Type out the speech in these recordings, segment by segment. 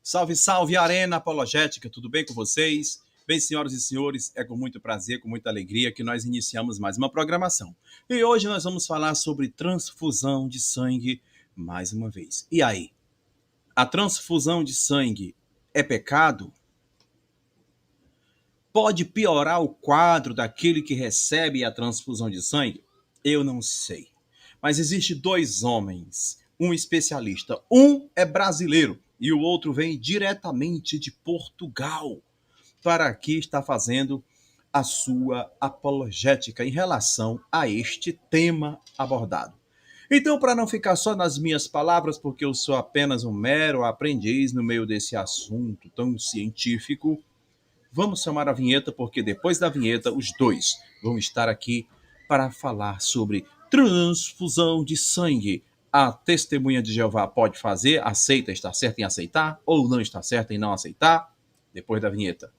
Salve, salve, Arena Apologética, tudo bem com vocês? Bem, senhoras e senhores, é com muito prazer, com muita alegria que nós iniciamos mais uma programação. E hoje nós vamos falar sobre transfusão de sangue mais uma vez. E aí? A transfusão de sangue é pecado? Pode piorar o quadro daquele que recebe a transfusão de sangue? Eu não sei. Mas existe dois homens, um especialista. Um é brasileiro e o outro vem diretamente de Portugal para aqui estar fazendo a sua apologética em relação a este tema abordado. Então, para não ficar só nas minhas palavras, porque eu sou apenas um mero aprendiz no meio desse assunto tão científico, vamos chamar a vinheta, porque depois da vinheta, os dois vão estar aqui para falar sobre transfusão de sangue. A testemunha de Jeová pode fazer, aceita, está certa em aceitar, ou não está certa em não aceitar? Depois da vinheta.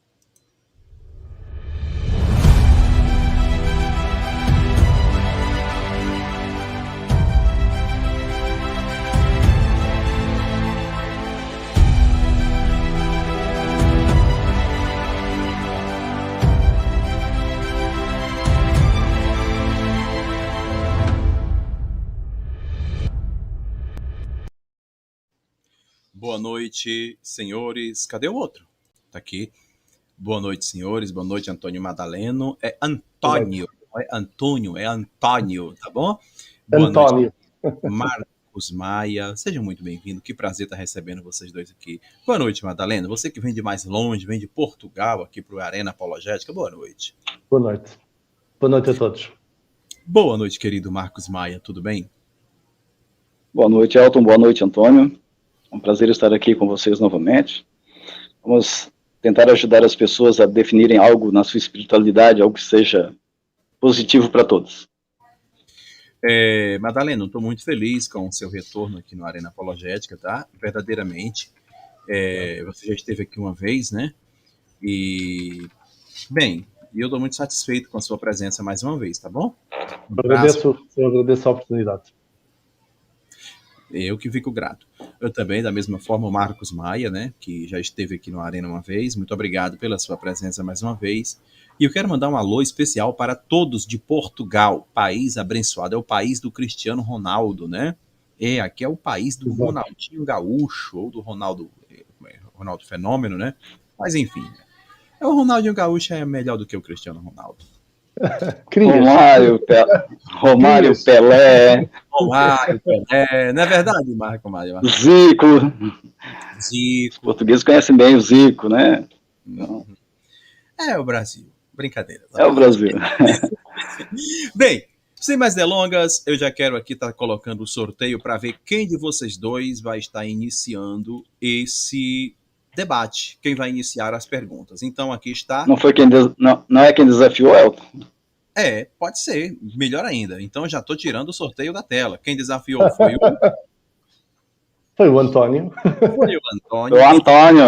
Boa noite, senhores. Cadê o outro? Tá aqui. Boa noite, senhores. Boa noite, Antônio Madaleno. É Antônio, não é Antônio, é Antônio, tá bom? Boa Antônio. Noite, Marcos Maia. Sejam muito bem-vindos. Que prazer estar recebendo vocês dois aqui. Boa noite, Madalena. Você que vem de mais longe, vem de Portugal aqui para o Arena Apologética. Boa noite. Boa noite. Boa noite a todos. Boa noite, querido Marcos Maia. Tudo bem? Boa noite, Elton. Boa noite, Antônio. É um prazer estar aqui com vocês novamente. Vamos tentar ajudar as pessoas a definirem algo na sua espiritualidade, algo que seja positivo para todos. Madalena, estou muito feliz com o seu retorno aqui no Arena Apologética, tá? Verdadeiramente. Você já esteve aqui uma vez, né? E, bem, eu estou muito satisfeito com a sua presença mais uma vez, tá bom? Eu agradeço a oportunidade. Eu que fico grato. Eu também, da mesma forma, o Marcos Maia, né, que já esteve aqui no Arena uma vez. Muito obrigado pela sua presença mais uma vez. E eu quero mandar um alô especial para todos de Portugal, país abençoado. É o país do Cristiano Ronaldo, né? Aqui é o país do Ronaldinho Gaúcho, ou do Ronaldo Fenômeno, né? Mas enfim, o Ronaldinho Gaúcho é melhor do que o Cristiano Ronaldo. Romário, Pelé. Não é verdade, Marco Maia? Zico. Os portugueses conhecem bem o Zico, né? É o Brasil. Brincadeira. É o Brasil. Bem, sem mais delongas, eu já quero aqui estar colocando o sorteio para ver quem de vocês dois vai estar iniciando esse debate, quem vai iniciar as perguntas. Então aqui está... Não é quem desafiou, Elton? Pode ser, melhor ainda. Então já estou tirando o sorteio da tela. Quem desafiou foi o... Foi o Antônio. Foi o Antônio. O Antônio.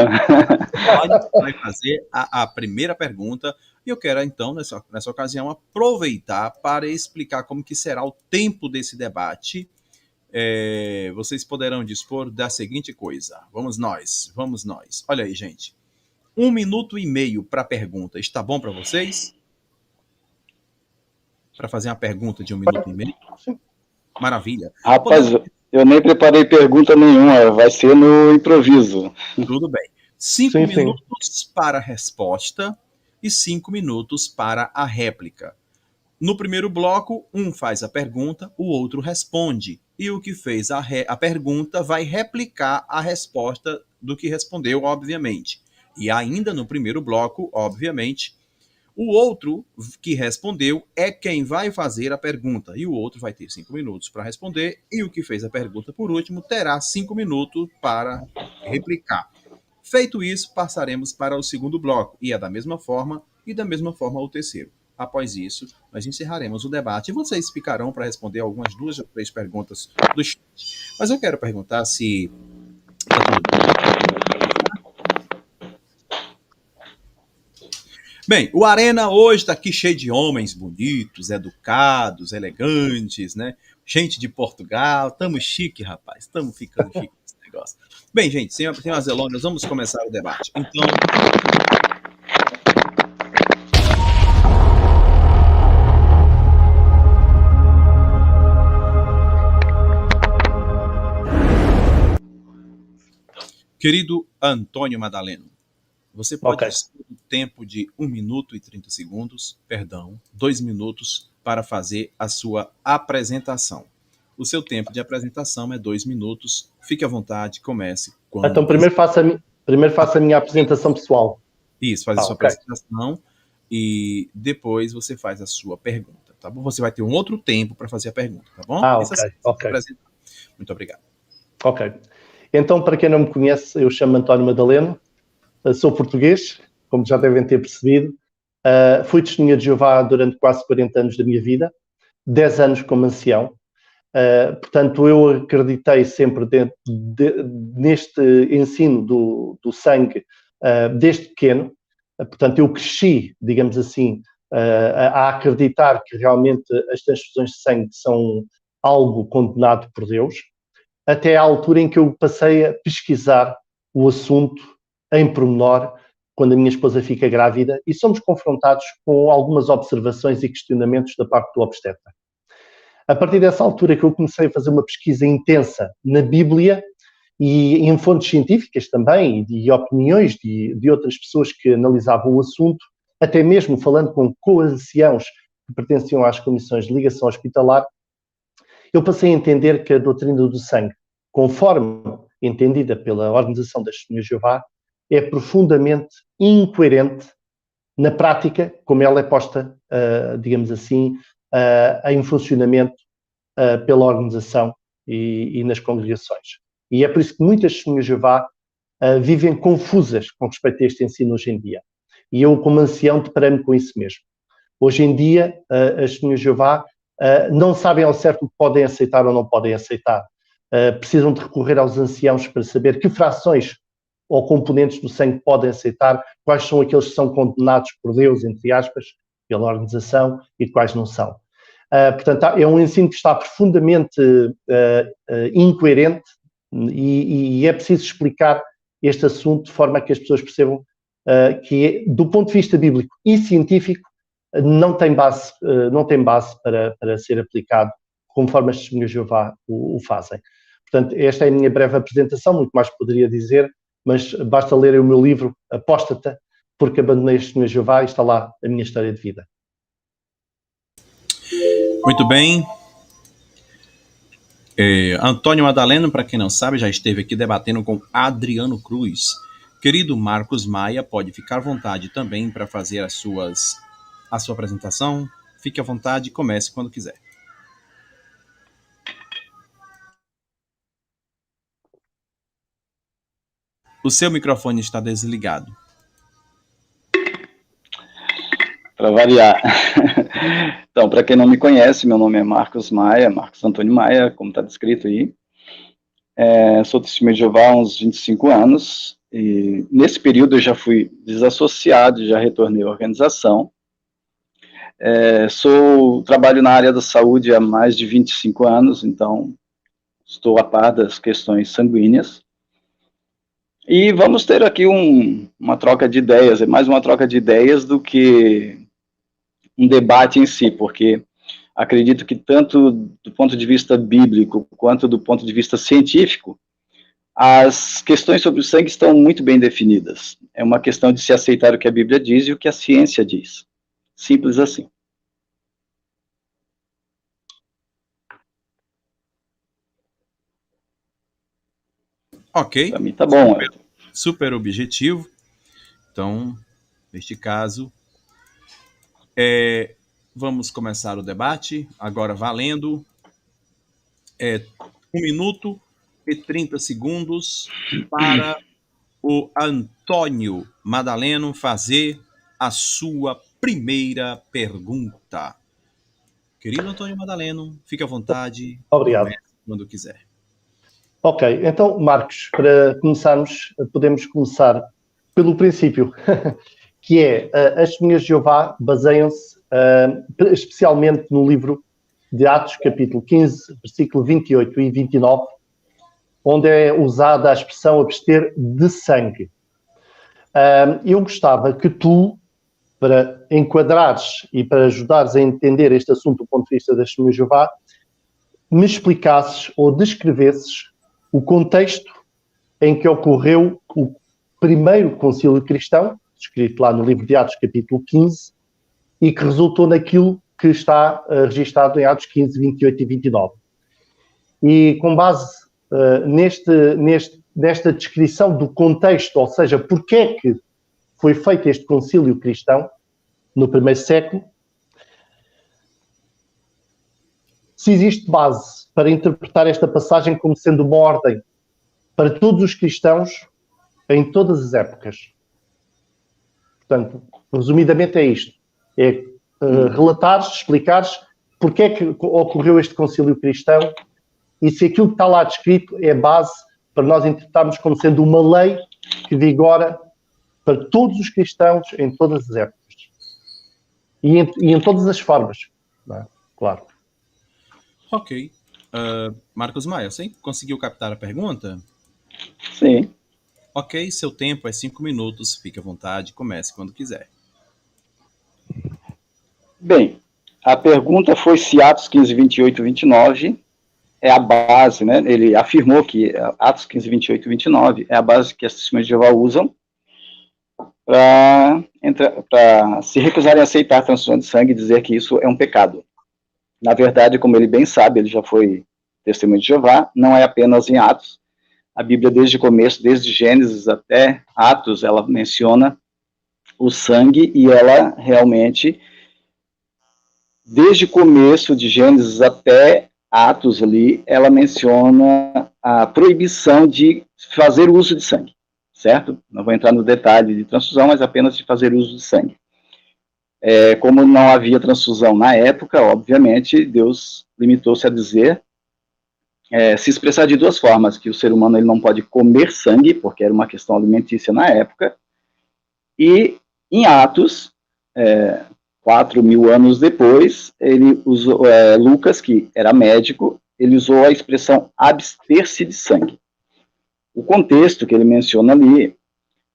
Vai fazer a primeira pergunta. E eu quero, então, nessa ocasião, aproveitar para explicar como que será o tempo desse debate. Vocês poderão dispor da seguinte coisa. Vamos nós. Olha aí, gente. 1 minuto e meio para a pergunta. Está bom para vocês? Para fazer uma pergunta de 1 minuto e meio? Maravilha. Rapaz, eu nem preparei pergunta nenhuma. Vai ser no improviso. Tudo bem. 5 minutos para a resposta e 5 minutos para a réplica. No primeiro bloco, um faz a pergunta, o outro responde. E o que fez a pergunta vai replicar a resposta do que respondeu, obviamente. E ainda no primeiro bloco, obviamente, o outro que respondeu é quem vai fazer a pergunta. E o outro vai ter 5 minutos para responder. E o que fez a pergunta, por último, terá 5 minutos para replicar. Feito isso, passaremos para o segundo bloco. E da mesma forma o terceiro. Após isso, nós encerraremos o debate e vocês ficarão para responder algumas 2 ou 3 perguntas do chat. Mas eu quero perguntar se... Bem, o Arena hoje está aqui cheio de homens bonitos, educados, elegantes, né? Gente de Portugal. Estamos chique, rapaz. Estamos ficando chique nesse negócio. Bem, gente, sem mais delongas, vamos começar o debate. Então, querido Antônio Madaleno, você pode usar o tempo de 1 minuto e 30 segundos, 2 minutos, para fazer a sua apresentação. O seu tempo de apresentação é 2 minutos. Fique à vontade, comece. Então, primeiro faço a minha apresentação pessoal. Isso, faz a sua apresentação e depois você faz a sua pergunta, tá bom? Você vai ter um outro tempo para fazer a pergunta, tá bom? Ok. Muito obrigado. Ok. Então, para quem não me conhece, eu chamo-me António Madaleno, sou português, como já devem ter percebido. Fui testemunha de Jeová durante quase 40 anos da minha vida, 10 anos como ancião. Portanto, eu acreditei sempre neste ensino do sangue desde pequeno. Portanto, eu cresci, digamos assim, a acreditar que realmente as transfusões de sangue são algo condenado por Deus, até à altura em que eu passei a pesquisar o assunto em pormenor, quando a minha esposa fica grávida, e somos confrontados com algumas observações e questionamentos da parte do obstetra. A partir dessa altura que eu comecei a fazer uma pesquisa intensa na Bíblia e em fontes científicas também, e opiniões de outras pessoas que analisavam o assunto, até mesmo falando com co-anciãos que pertenciam às comissões de ligação hospitalar, eu passei a entender que a doutrina do sangue, conforme entendida pela Organização das Testemunhas de Jeová, é profundamente incoerente na prática, como ela é posta, digamos assim, em funcionamento pela organização e nas congregações. E é por isso que muitas testemunhas de Jeová vivem confusas com respeito a este ensino hoje em dia. E eu, como ancião, deparei-me com isso mesmo. Hoje em dia, as testemunhas de Jeová não sabem ao certo o que podem aceitar ou não podem aceitar. Precisam de recorrer aos anciãos para saber que frações ou componentes do sangue podem aceitar, quais são aqueles que são condenados por Deus, entre aspas, pela organização, e quais não são. Portanto, é um ensino que está profundamente incoerente e é preciso explicar este assunto de forma a que as pessoas percebam que, do ponto de vista bíblico e científico, não tem base para ser aplicado conforme as testemunhas de Jeová o fazem. Portanto, esta é a minha breve apresentação, muito mais poderia dizer, mas basta lerem o meu livro, Apóstata, porque abandonei as testemunhas de Jeová, e está lá a minha história de vida. Muito bem. Antônio Madaleno, para quem não sabe, já esteve aqui debatendo com Adriano Cruz. Querido Marcos Maia, pode ficar à vontade também para fazer a sua apresentação. Fique à vontade, comece quando quiser. O seu microfone está desligado. Para variar. Então, para quem não me conhece, meu nome é Marcos Maia, Marcos Antônio Maia, como está descrito aí. Sou testemunha de Jeová há uns 25 anos, e nesse período eu já fui desassociado, já retornei à organização. Trabalho na área da saúde há mais de 25 anos, então estou a par das questões sanguíneas. E vamos ter aqui uma troca de ideias, é mais uma troca de ideias do que um debate em si, porque acredito que tanto do ponto de vista bíblico quanto do ponto de vista científico, as questões sobre o sangue estão muito bem definidas. É uma questão de se aceitar o que a Bíblia diz e o que a ciência diz. Simples assim. Ok. Para mim tá bom. Super objetivo. Então, neste caso, vamos começar o debate. Agora valendo. 1 minuto e 30 segundos para o Antônio Madaleno fazer a sua primeira pergunta. Querido Antônio Madaleno, fique à vontade. Obrigado. Quando quiser. Ok, então, Marcos, para começarmos, podemos começar pelo princípio, que é as testemunhas de Jeová baseiam-se especialmente no livro de Atos, capítulo 15, versículo 28 e 29, onde é usada a expressão abster de sangue. Eu gostava que tu, para enquadrares e para ajudares a entender este assunto do ponto de vista da Testemunha de Jeová, me explicasses ou descrevesses o contexto em que ocorreu o primeiro concílio cristão, escrito lá no livro de Atos, capítulo 15, e que resultou naquilo que está registado em Atos 15, 28 e 29. E com base nesta descrição do contexto, ou seja, porque é que foi feito este concílio cristão no primeiro século, se existe base para interpretar esta passagem como sendo uma ordem para todos os cristãos em todas as épocas. Portanto, resumidamente é isto. É relatares, explicares porque é que ocorreu este concílio cristão e se aquilo que está lá descrito é base para nós interpretarmos como sendo uma lei que vigora para todos os cristãos em todas as épocas. E em todas as formas. Não é? Claro. Ok. Marcos Maia, você conseguiu captar a pergunta? Sim. Ok, seu tempo é 5 minutos. Fique à vontade, comece quando quiser. Bem, a pergunta foi se Atos 15, 28 e 29 é a base, né? Ele afirmou que Atos 15, 28 e 29 é a base que as Testemunhas de Jeová usam para se recusarem a aceitar a transfusão de sangue e dizer que isso é um pecado. Na verdade, como ele bem sabe, ele já foi Testemunha de Jeová, não é apenas em Atos. A Bíblia, desde o começo, desde Gênesis até Atos, ela menciona o sangue e ela realmente, desde o começo de Gênesis até Atos ali, ela menciona a proibição de fazer uso de sangue, certo? Não vou entrar no detalhe de transfusão, mas apenas de fazer uso de sangue. Como não havia transfusão na época, obviamente, Deus limitou-se a dizer, se expressar de duas formas, que o ser humano ele não pode comer sangue, porque era uma questão alimentícia na época, e em Atos, 4.000 anos depois, ele usou, Lucas, que era médico, ele usou a expressão abster-se de sangue. O contexto que ele menciona ali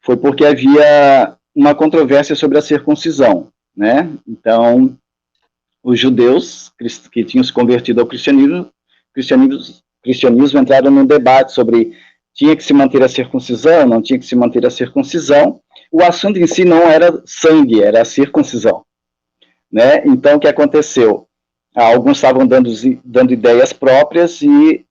foi porque havia uma controvérsia sobre a circuncisão, né? Então, os judeus que tinham se convertido ao cristianismo entraram num debate sobre tinha que se manter a circuncisão, não tinha que se manter a circuncisão. O assunto em si não era sangue, era a circuncisão, né? Então, o que aconteceu? Alguns estavam dando ideias próprias e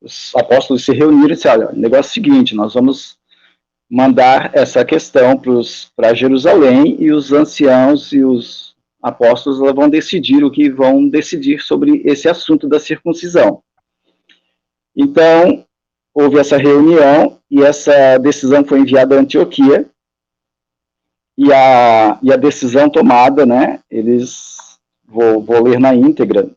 os apóstolos se reuniram e disseram, olha, o negócio é o seguinte, nós vamos mandar essa questão para Jerusalém e os anciãos e os apóstolos vão decidir o que vão decidir sobre esse assunto da circuncisão. Então, houve essa reunião e essa decisão foi enviada a Antioquia e a decisão tomada, né, vou ler na íntegra,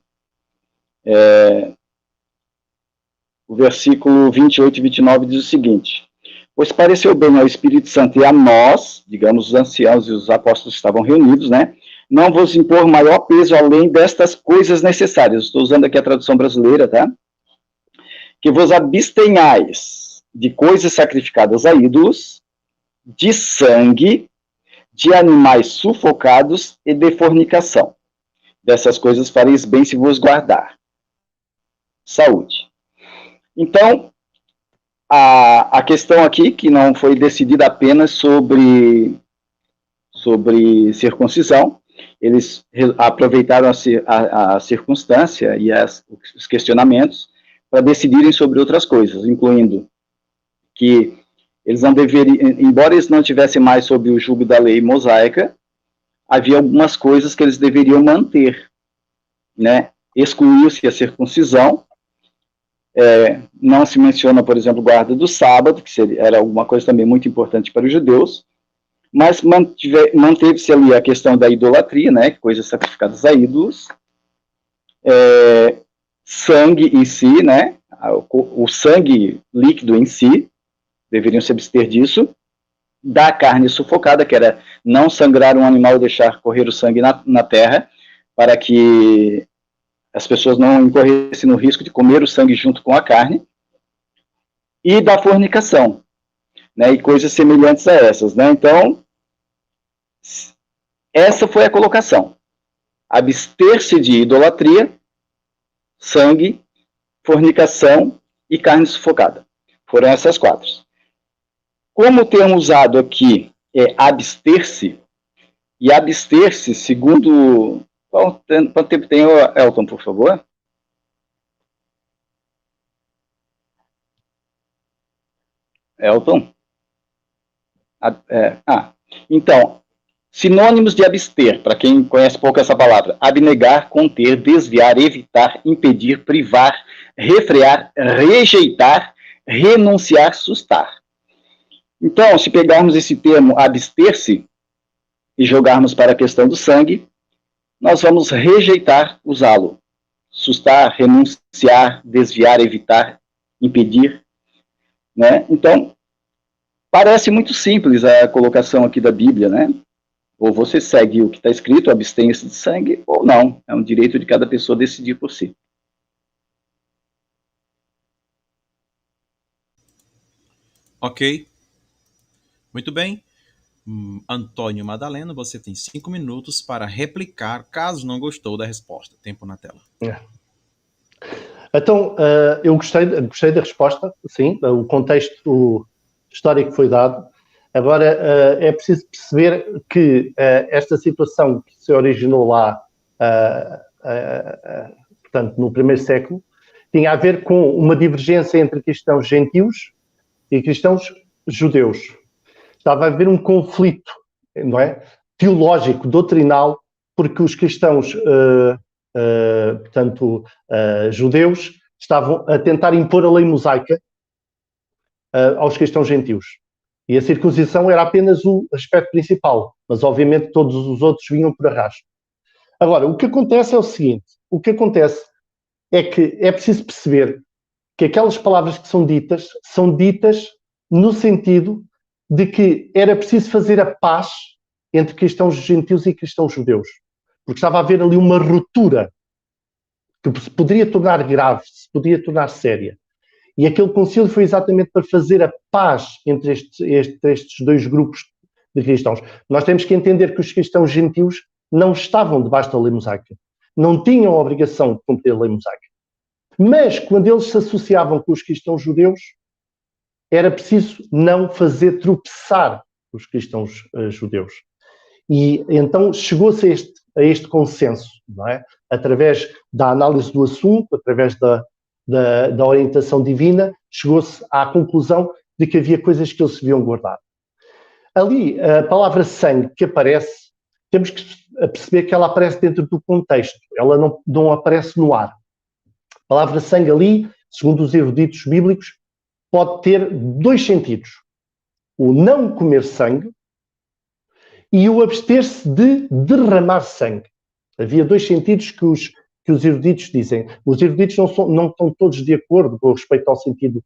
o versículo 28 e 29 diz o seguinte, pois pareceu bem ao Espírito Santo e a nós, digamos, os anciãos e os apóstolos que estavam reunidos, né, não vos impor maior peso além destas coisas necessárias. Estou usando aqui a tradução brasileira, tá? Que vos abstenhais de coisas sacrificadas a ídolos, de sangue, de animais sufocados e de fornicação. Dessas coisas fareis bem se vos guardar. Saúde. Então, a questão aqui, que não foi decidida apenas sobre circuncisão, eles aproveitaram a circunstância e os questionamentos para decidirem sobre outras coisas, incluindo que eles não deveriam, embora eles não tivessem mais sob o jugo da lei mosaica, havia algumas coisas que eles deveriam manter, né? Excluiu-se a circuncisão, não se menciona, por exemplo, guarda do sábado, que era alguma coisa também muito importante para os judeus, mas manteve-se ali a questão da idolatria, né, coisas sacrificadas a ídolos, sangue em si, né, o sangue líquido em si, deveriam se abster disso, da carne sufocada, que era não sangrar um animal e deixar correr o sangue na terra, para que as pessoas não incorressem no risco de comer o sangue junto com a carne, e da fornicação, né, e coisas semelhantes a essas, né? Então, essa foi a colocação. Abster-se de idolatria, sangue, fornicação e carne sufocada. Foram essas 4. Como o termo usado aqui é abster-se, e abster-se, segundo... Quanto tempo tem, Elton, por favor? Elton? Então, sinônimos de abster, para quem conhece pouco essa palavra: abnegar, conter, desviar, evitar, impedir, privar, refrear, rejeitar, renunciar, sustar. Então, se pegarmos esse termo abster-se e jogarmos para a questão do sangue, nós vamos rejeitar usá-lo. Sustar, renunciar, desviar, evitar, impedir, né? Então, parece muito simples a colocação aqui da Bíblia, né? Ou você segue o que está escrito, abstenha-se de sangue, ou não. É um direito de cada pessoa decidir por si. Ok. Muito bem. Antônio Madaleno, você tem 5 minutos para replicar, caso não gostou da resposta. Tempo na tela. Então, eu gostei da resposta, sim, o contexto histórico foi dado. Agora, é preciso perceber que esta situação que se originou lá, portanto, no primeiro século, tinha a ver com uma divergência entre cristãos gentios e cristãos judeus. Estava a haver um conflito, não é? Teológico, doutrinal, porque os cristãos, judeus, estavam a tentar impor a lei mosaica aos cristãos gentios. E a circuncisão era apenas o aspecto principal, mas obviamente todos os outros vinham por arrasto. Agora, o que acontece é o seguinte: o que acontece é que é preciso perceber que aquelas palavras que são ditas no sentido de que era preciso fazer a paz entre cristãos gentios e cristãos judeus. Porque estava a haver ali uma ruptura que se poderia tornar grave, se poderia tornar séria. E aquele concílio foi exatamente para fazer a paz entre estes dois grupos de cristãos. Nós temos que entender que os cristãos gentios não estavam debaixo da lei mosaica. Não tinham a obrigação de cumprir a lei mosaica. Mas, quando eles se associavam com os cristãos judeus, era preciso não fazer tropeçar os cristãos judeus. E então chegou-se a este consenso, não é? Através da análise do assunto, através da orientação divina, chegou-se à conclusão de que havia coisas que eles se deviam guardar. Ali, a palavra sangue que aparece, temos que perceber que ela aparece dentro do contexto, ela não aparece no ar. A palavra sangue ali, segundo os eruditos bíblicos, pode ter 2 sentidos: o não comer sangue e o abster-se de derramar sangue. Havia 2 sentidos que os eruditos dizem. Os eruditos não estão todos de acordo com respeito ao sentido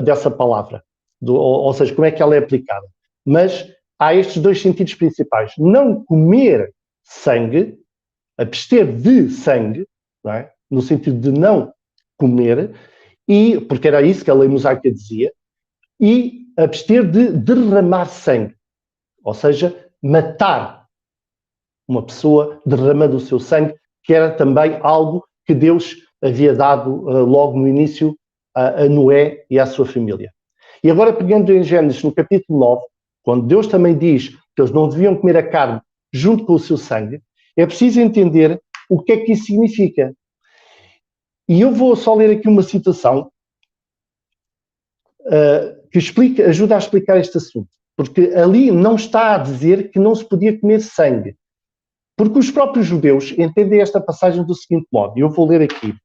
dessa palavra, ou seja, como é que ela é aplicada. Mas há estes 2 sentidos principais: não comer sangue, abster de sangue, não é? No sentido de não comer, porque era isso que a lei mosaica dizia, e abster de derramar sangue, ou seja, matar uma pessoa derramando o seu sangue, que era também algo que Deus havia dado logo no início a Noé e à sua família. E agora, pegando em Gênesis, no capítulo 9, quando Deus também diz que eles não deviam comer a carne junto com o seu sangue, é preciso entender o que é que isso significa. E eu vou só ler aqui uma citação que ajuda a explicar este assunto. Porque ali não está a dizer que não se podia comer sangue. Porque os próprios judeus entendem esta passagem do seguinte modo, e eu vou ler aqui.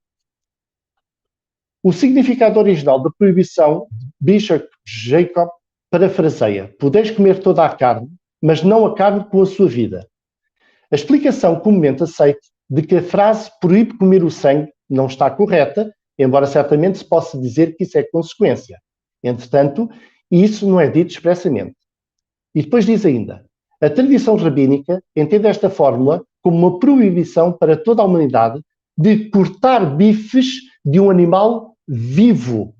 O significado original da proibição, Bishop Jacob parafraseia: podeis comer toda a carne, mas não a carne com a sua vida. A explicação comumente aceita de que a frase proíbe comer o sangue não está correta, embora certamente se possa dizer que isso é consequência. Entretanto, isso não é dito expressamente. E depois diz ainda: a tradição rabínica entende esta fórmula como uma proibição para toda a humanidade de cortar bifes de um animal vivo.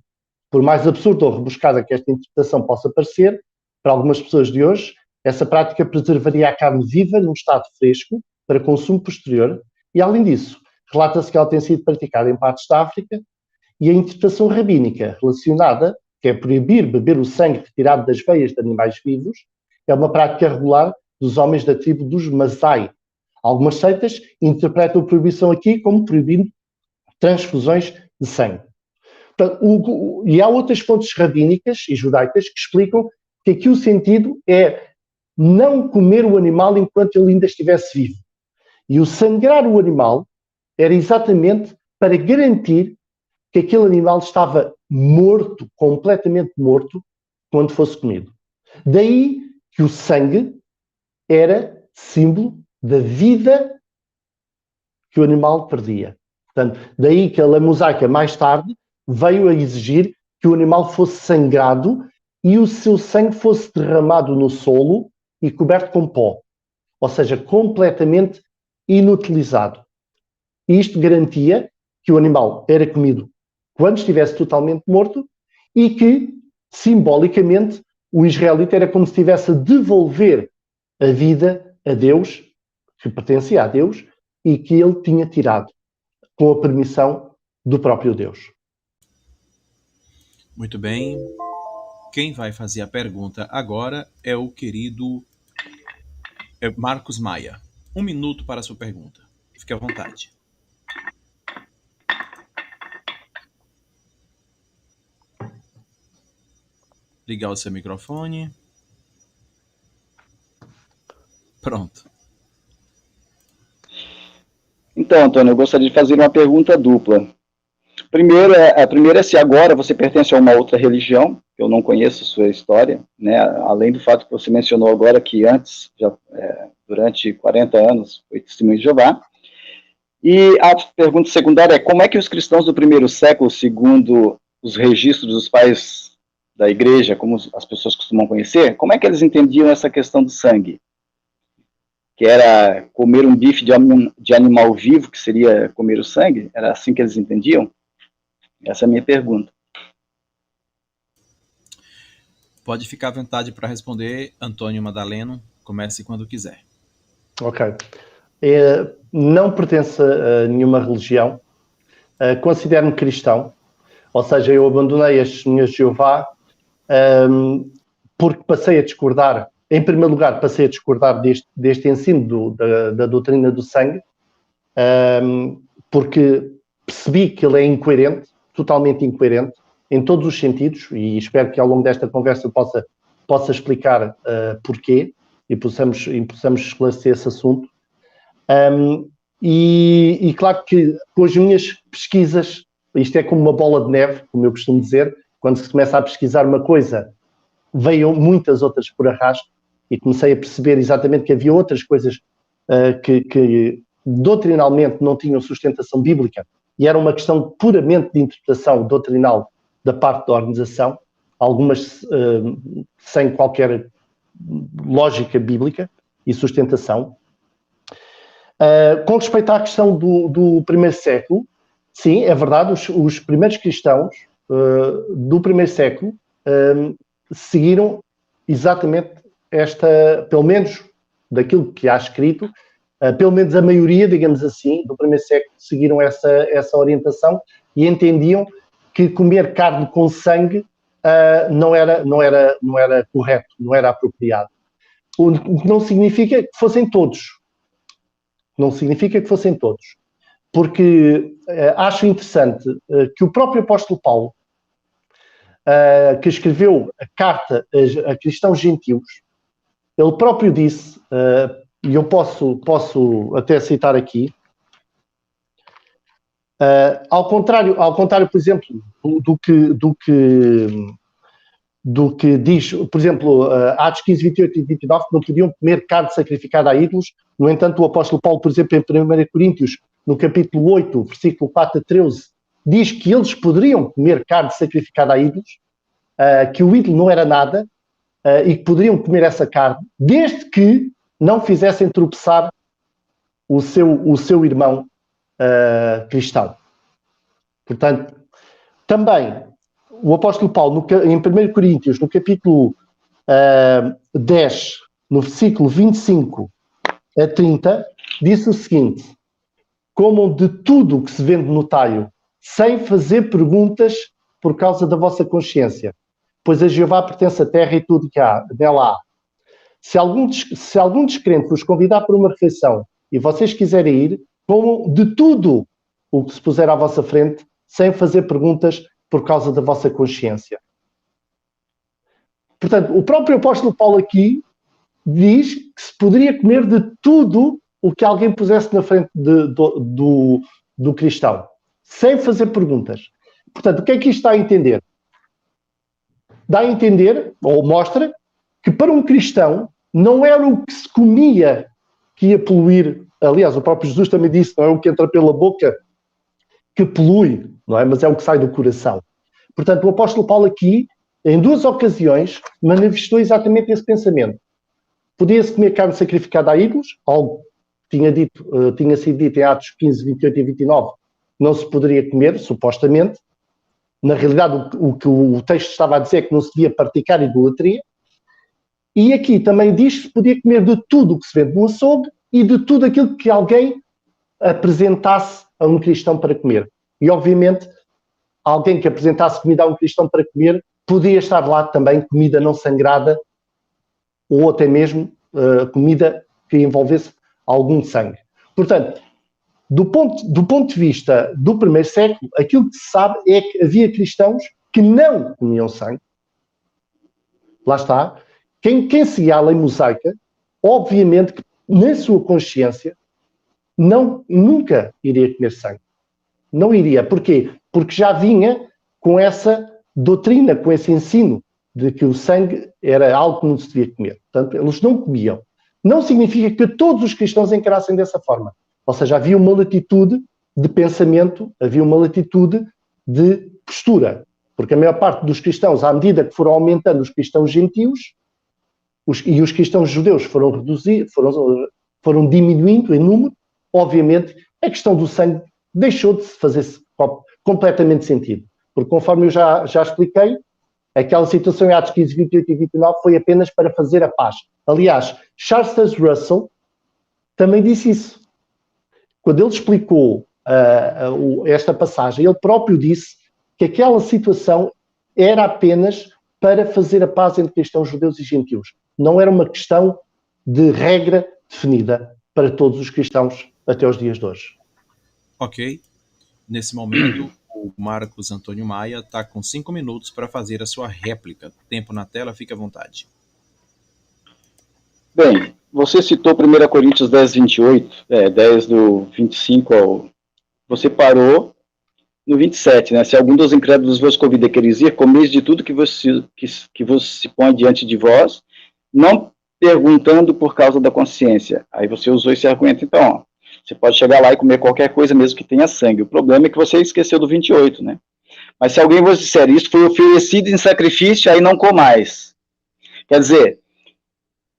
Por mais absurda ou rebuscada que esta interpretação possa parecer, para algumas pessoas de hoje, essa prática preservaria a carne viva num estado fresco para consumo posterior e, além disso, relata-se que ela tem sido praticada em partes da África e a interpretação rabínica relacionada, que é proibir beber o sangue retirado das veias de animais vivos, é uma prática regular dos homens da tribo dos Masai. Algumas seitas interpretam a proibição aqui como proibindo transfusões de sangue. Portanto, e há outras fontes rabínicas e judaicas que explicam que aqui o sentido é não comer o animal enquanto ele ainda estivesse vivo. E o sangrar o animal era exatamente para garantir que aquele animal estava morto, completamente morto, quando fosse comido. Daí que o sangue era símbolo da vida que o animal perdia. Portanto, daí que a lei mosaica, mais tarde, veio a exigir que o animal fosse sangrado e o seu sangue fosse derramado no solo e coberto com pó. Ou seja, completamente inutilizado. E isto garantia que o animal era comido quando estivesse totalmente morto e que, simbolicamente, o israelita era como se estivesse a devolver a vida a Deus, que pertencia a Deus, e que ele tinha tirado, com a permissão do próprio Deus. Muito bem. Quem vai fazer a pergunta agora é o querido Marcos Maia. 1 minuto para a sua pergunta. Fique à vontade. Ligar o seu microfone. Pronto. Então, Antônio, eu gostaria de fazer uma pergunta dupla. A primeira é se agora você pertence a uma outra religião, eu não conheço sua história, né? Além do fato que você mencionou agora que antes, durante 40 anos, foi testemunho de Jeová. E a pergunta secundária é como é que os cristãos do primeiro século, segundo os registros dos pais da igreja, como as pessoas costumam conhecer, como é que eles entendiam essa questão do sangue? Que era comer um bife de animal vivo, que seria comer o sangue? Era assim que eles entendiam? Essa é a minha pergunta. Pode ficar à vontade para responder, Antônio Madaleno. Comece quando quiser. Ok. Não pertenço a nenhuma religião. Considero-me cristão. Ou seja, eu abandonei as testemunhas de Jeová porque passei a discordar. Em primeiro lugar, passei a discordar deste ensino da doutrina do sangue, porque percebi que ele é incoerente, totalmente incoerente, em todos os sentidos, e espero que ao longo desta conversa possa explicar porquê e possamos esclarecer esse assunto. E claro que com as minhas pesquisas, isto é como uma bola de neve, como eu costumo dizer, quando se começa a pesquisar uma coisa, veio muitas outras por arrasto, e comecei a perceber exatamente que havia outras coisas que doutrinalmente não tinham sustentação bíblica, e era uma questão puramente de interpretação doutrinal da parte da organização, algumas sem qualquer lógica bíblica e sustentação. Com respeito à questão do primeiro século, sim, é verdade, os primeiros cristãos do primeiro século seguiram exatamente pelo menos daquilo que há escrito, pelo menos a maioria, digamos assim, do primeiro século seguiram essa orientação e entendiam que comer carne com sangue não era correto, não era apropriado. O que não significa que fossem todos. Não significa que fossem todos. Porque acho interessante que o próprio apóstolo Paulo, que escreveu a carta a cristãos gentios, ele próprio disse, e eu posso até citar aqui, ao contrário, por exemplo, do que diz, por exemplo, Atos 15, 28 e 29, que não podiam comer carne sacrificada a ídolos. No entanto, o apóstolo Paulo, por exemplo, em 1 Coríntios, no capítulo 8, versículo 4 a 13, diz que eles poderiam comer carne sacrificada a ídolos, que o ídolo não era nada, e que poderiam comer essa carne, desde que não fizessem tropeçar o seu irmão cristão. Portanto, também o apóstolo Paulo, em 1 Coríntios, no capítulo 10, no versículo 25 a 30, disse o seguinte: comam de tudo o que se vende no talho, sem fazer perguntas por causa da vossa consciência, pois a Jeová pertence a terra e tudo que há nela há. Se algum descrente vos convidar para uma refeição e vocês quiserem ir, comam de tudo o que se puser à vossa frente, sem fazer perguntas por causa da vossa consciência. Portanto, o próprio apóstolo Paulo aqui diz que se poderia comer de tudo o que alguém pusesse na frente do cristão, sem fazer perguntas. Portanto, o que é que isto dá a entender? Dá a entender, ou mostra, que para um cristão não era o que se comia que ia poluir. Aliás, o próprio Jesus também disse, não é o que entra pela boca que polui, não é? Mas é o que sai do coração. Portanto, o apóstolo Paulo aqui, em 2 ocasiões, manifestou exatamente esse pensamento. Podia-se comer carne sacrificada a ídolos, algo que tinha sido dito em Atos 15, 28 e 29, não se poderia comer, supostamente. Na realidade, o que o texto estava a dizer é que não se devia praticar idolatria. E aqui também diz que se podia comer de tudo o que se vende no açougue e de tudo aquilo que alguém apresentasse a um cristão para comer. E, obviamente, alguém que apresentasse comida a um cristão para comer podia estar lá também comida não sangrada ou até mesmo comida que envolvesse algum sangue. Portanto, do ponto de vista do primeiro século, aquilo que se sabe é que havia cristãos que não comiam sangue. Lá está. Quem seguia a lei mosaica, obviamente que na sua consciência nunca iria comer sangue. Não iria. Porquê? Porque já vinha com essa doutrina, com esse ensino de que o sangue era algo que não se devia comer. Portanto, eles não comiam. Não significa que todos os cristãos encarassem dessa forma. Ou seja, havia uma latitude de pensamento, havia uma latitude de postura. Porque a maior parte dos cristãos, à medida que foram aumentando os cristãos gentios, e os cristãos judeus foram foram diminuindo em número, obviamente, a questão do sangue deixou de se fazer completamente sentido. Porque, conforme eu já expliquei, aquela situação em Atos 15, 28 e 29 foi apenas para fazer a paz. Aliás, Charles Russell também disse isso. Quando ele explicou esta passagem, ele próprio disse que aquela situação era apenas para fazer a paz entre cristãos, judeus e gentios. Não era uma questão de regra definida para todos os cristãos até os dias de hoje. Ok. Nesse momento, o Marcos Antônio Maia está com 5 minutos para fazer a sua réplica. Tempo na tela, fique à vontade. Bem, você citou 1 Coríntios 10, 28, 10 do 25 ao... Você parou no 27, né? Se algum dos incrédulos vos convida a querer comeis de tudo que vos se põe diante de vós, não perguntando por causa da consciência. Aí você usou esse argumento, então, ó, você pode chegar lá e comer qualquer coisa, mesmo que tenha sangue. O problema é que você esqueceu do 28, né? Mas se alguém vos disser, isto foi oferecido em sacrifício, aí não comais. Quer dizer,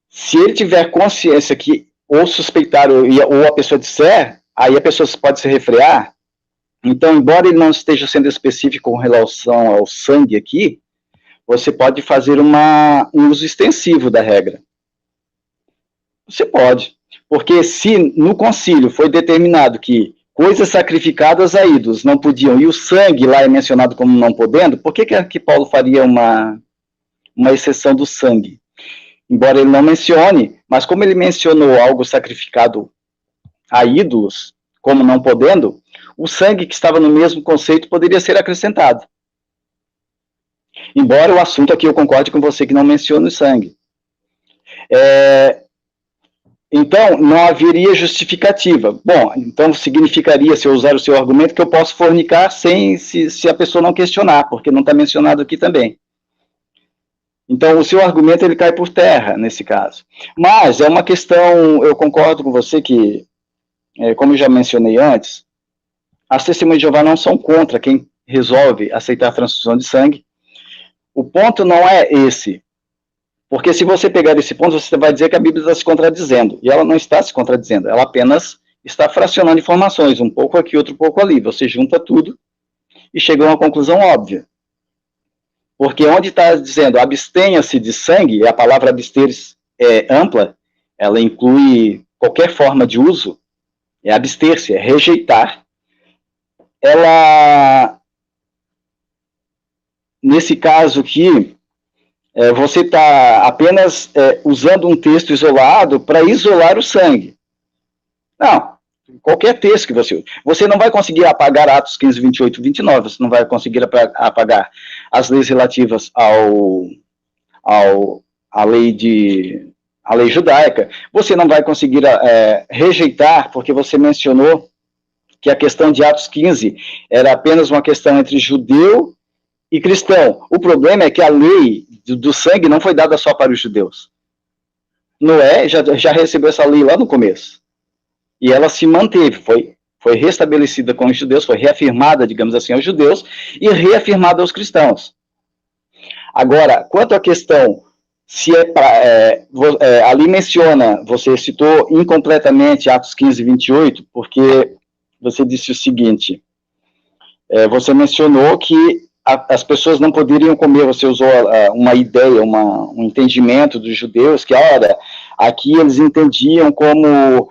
se ele tiver consciência que, ou suspeitar, ou a pessoa disser, aí a pessoa pode se refrear. Então, embora ele não esteja sendo específico com relação ao sangue aqui, você pode fazer um uso extensivo da regra. Você pode. Porque se no concílio foi determinado que coisas sacrificadas a ídolos não podiam, e o sangue lá é mencionado como não podendo, por que Paulo faria uma exceção do sangue? Embora ele não mencione, mas como ele mencionou algo sacrificado a ídolos, como não podendo, o sangue que estava no mesmo conceito poderia ser acrescentado. Embora o assunto aqui eu concorde com você que não menciona o sangue. Então, não haveria justificativa. Bom, então significaria, se eu usar o seu argumento, que eu posso fornicar se a pessoa não questionar, porque não está mencionado aqui também. Então, o seu argumento ele cai por terra, nesse caso. Mas é uma questão, eu concordo com você que, como eu já mencionei antes, as testemunhas de Jeová não são contra quem resolve aceitar a transfusão de sangue. O ponto não é esse. Porque se você pegar esse ponto, você vai dizer que a Bíblia está se contradizendo. E ela não está se contradizendo. Ela apenas está fracionando informações, um pouco aqui, outro pouco ali. Você junta tudo e chega a uma conclusão óbvia. Porque onde está dizendo abstenha-se de sangue, a palavra abster-se é ampla, ela inclui qualquer forma de uso, é abster-se, é rejeitar. Ela, nesse caso aqui, você está apenas usando um texto isolado para isolar o sangue. Não, qualquer texto que você use. Você não vai conseguir apagar Atos 15, 28 e 29, você não vai conseguir apagar as leis relativas à lei judaica. Você não vai conseguir rejeitar, porque você mencionou que a questão de Atos 15 era apenas uma questão entre judeu e cristão. O problema é que a lei do sangue não foi dada só para os judeus. Noé já recebeu essa lei lá no começo. E ela se manteve, foi restabelecida com os judeus, foi reafirmada, digamos assim, aos judeus e reafirmada aos cristãos. Agora, quanto à questão, se ali menciona, você citou incompletamente Atos 15, 28, porque você disse o seguinte, você mencionou que as pessoas não poderiam comer, você usou uma ideia, um entendimento dos judeus, que, olha, aqui eles entendiam como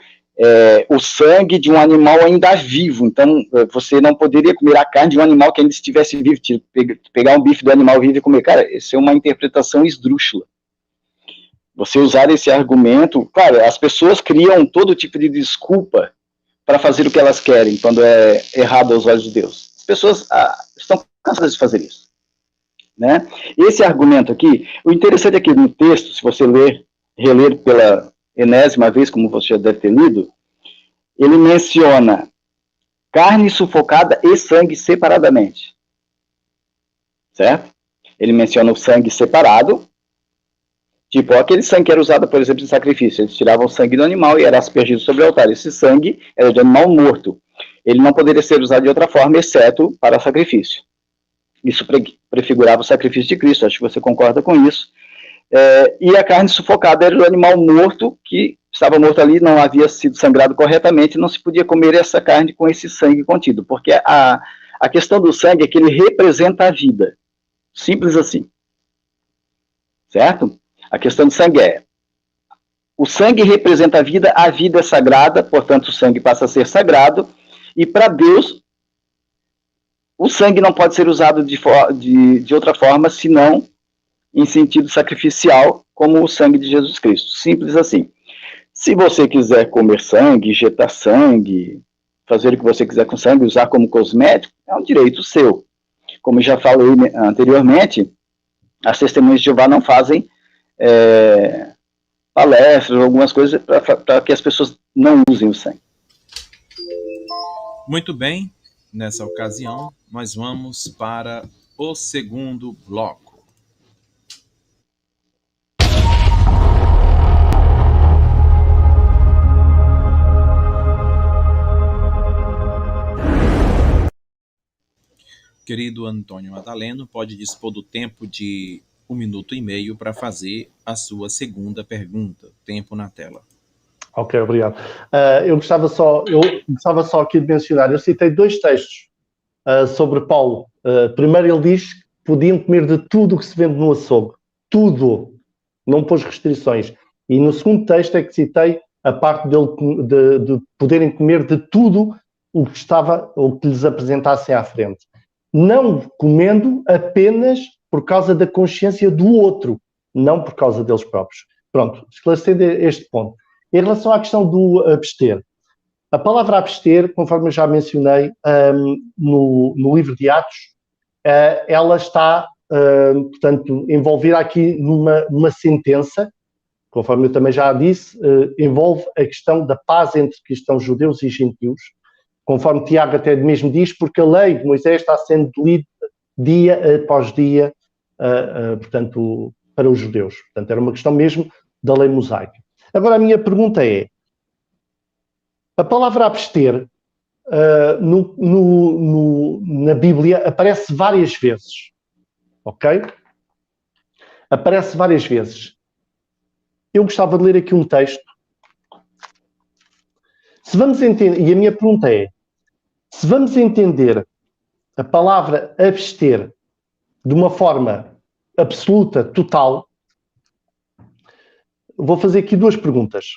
o sangue de um animal ainda vivo, então você não poderia comer a carne de um animal que ainda estivesse vivo, tipo, pegar um bife do animal vivo e comer. Cara, isso é uma interpretação esdrúxula. Você usar esse argumento, claro, as pessoas criam todo tipo de desculpa para fazer o que elas querem, quando é errado aos olhos de Deus. As pessoas estão cansadas de fazer isso. Né? Esse argumento aqui, o interessante é que no texto, se você reler pela enésima vez, como você já deve ter lido, ele menciona carne sufocada e sangue separadamente. Certo? Ele menciona o sangue separado, tipo, aquele sangue que era usado, por exemplo, em sacrifício. Eles tiravam o sangue do animal e era aspergido sobre o altar. Esse sangue era de animal morto. Ele não poderia ser usado de outra forma, exceto para sacrifício. Isso prefigurava o sacrifício de Cristo, acho que você concorda com isso. E a carne sufocada era o animal morto, que estava morto ali, não havia sido sangrado corretamente, não se podia comer essa carne com esse sangue contido, porque a questão do sangue é que ele representa a vida. Simples assim. Certo? A questão do sangue o sangue representa a vida é sagrada, portanto o sangue passa a ser sagrado, e para Deus, o sangue não pode ser usado de outra forma, senão em sentido sacrificial, como o sangue de Jesus Cristo. Simples assim. Se você quiser comer sangue, injetar sangue, fazer o que você quiser com sangue, usar como cosmético, é um direito seu. Como já falei anteriormente, as testemunhas de Jeová não fazem palestras, algumas coisas para que as pessoas não usem o sangue. Muito bem, nessa ocasião, nós vamos para o segundo bloco. Querido Antônio Madaleno, pode dispor do tempo de 1 minuto e meio para fazer a sua segunda pergunta. Tempo na tela. Ok, obrigado. Eu gostava só aqui de mencionar, eu citei 2 textos sobre Paulo. Primeiro ele diz que podiam comer de tudo o que se vende no açougue. Tudo. Não pôs restrições. E no segundo texto é que citei a parte de poderem comer de tudo o que lhes apresentassem à frente. Não comendo apenas por causa da consciência do outro, não por causa deles próprios. Pronto, esclarecendo este ponto. Em relação à questão do abster, a palavra abster, conforme eu já mencionei no livro de Atos, ela está, portanto, envolvida aqui numa sentença, conforme eu também já disse, envolve a questão da paz entre cristãos judeus e gentios, conforme Tiago até mesmo diz, porque a lei de Moisés está sendo lida dia após dia, portanto, para os judeus. Portanto, era uma questão mesmo da lei mosaica. Agora, a minha pergunta é, a palavra abster, na Bíblia, aparece várias vezes, ok? Aparece várias vezes. Eu gostava de ler aqui um texto. Se vamos entender, e a minha pergunta é, se vamos entender a palavra abster de uma forma absoluta, total, vou fazer aqui duas perguntas.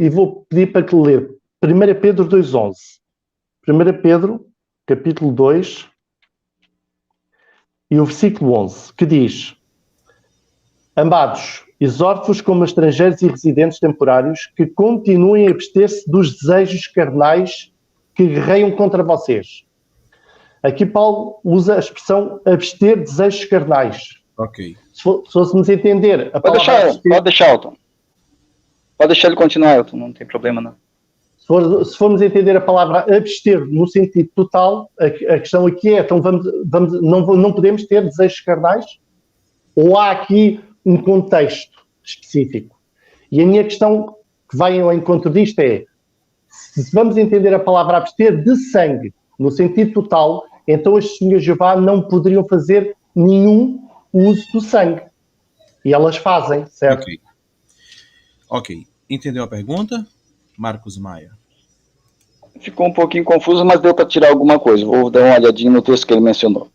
E vou pedir para que ler 1 Pedro 2,11. 1 Pedro, capítulo 2, e o versículo 11, que diz: Amados, exorto-vos como estrangeiros e residentes temporários que continuem a abster-se dos desejos carnais que guerreiam contra vocês. Aqui Paulo usa a expressão abster desejos carnais. Ok. Se fôssemos entender a Pode deixar, Elton. Pode deixar ele continuar, Elton, não tem problema não. Se formos entender a palavra abster no sentido total, a questão aqui é, então não podemos ter desejos carnais? Ou há aqui um contexto específico? E a minha questão que vai ao encontro disto é, se vamos entender a palavra abster de sangue no sentido total, então as testemunhas de Jeová não poderiam fazer nenhum uso do sangue. E elas fazem, certo? Ok. Entendeu a pergunta? Marcos Maia. Ficou um pouquinho confuso, mas deu para tirar alguma coisa. Vou dar uma olhadinha no texto que ele mencionou.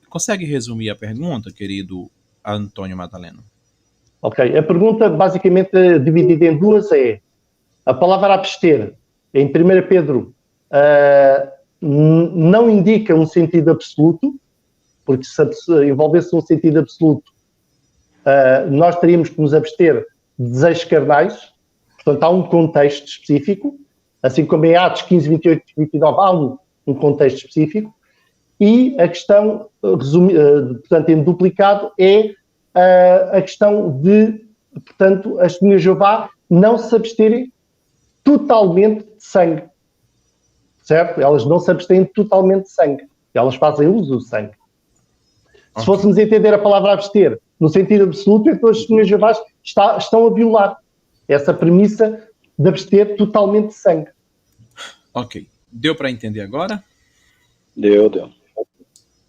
Consegue resumir a pergunta, querido Antônio Madaleno? Ok. A pergunta, basicamente, dividida em duas é, a palavra abster, em 1 Pedro, não indica um sentido absoluto, porque se envolvesse um sentido absoluto, nós teríamos que nos abster de desejos carnais. Portanto, há um contexto específico, assim como em Atos 15, 28 e 29 há um contexto específico, e a questão, portanto, em duplicado, é a questão de, portanto, as testemunhas de Jeová não se absterem totalmente de sangue, certo? Elas não se abstêm totalmente de sangue, elas fazem uso do sangue. Se fôssemos entender a palavra abster no sentido absoluto, então as testemunhas de Jeová estão a violar essa premissa de abster totalmente de sangue. Ok. Deu para entender agora? Deu.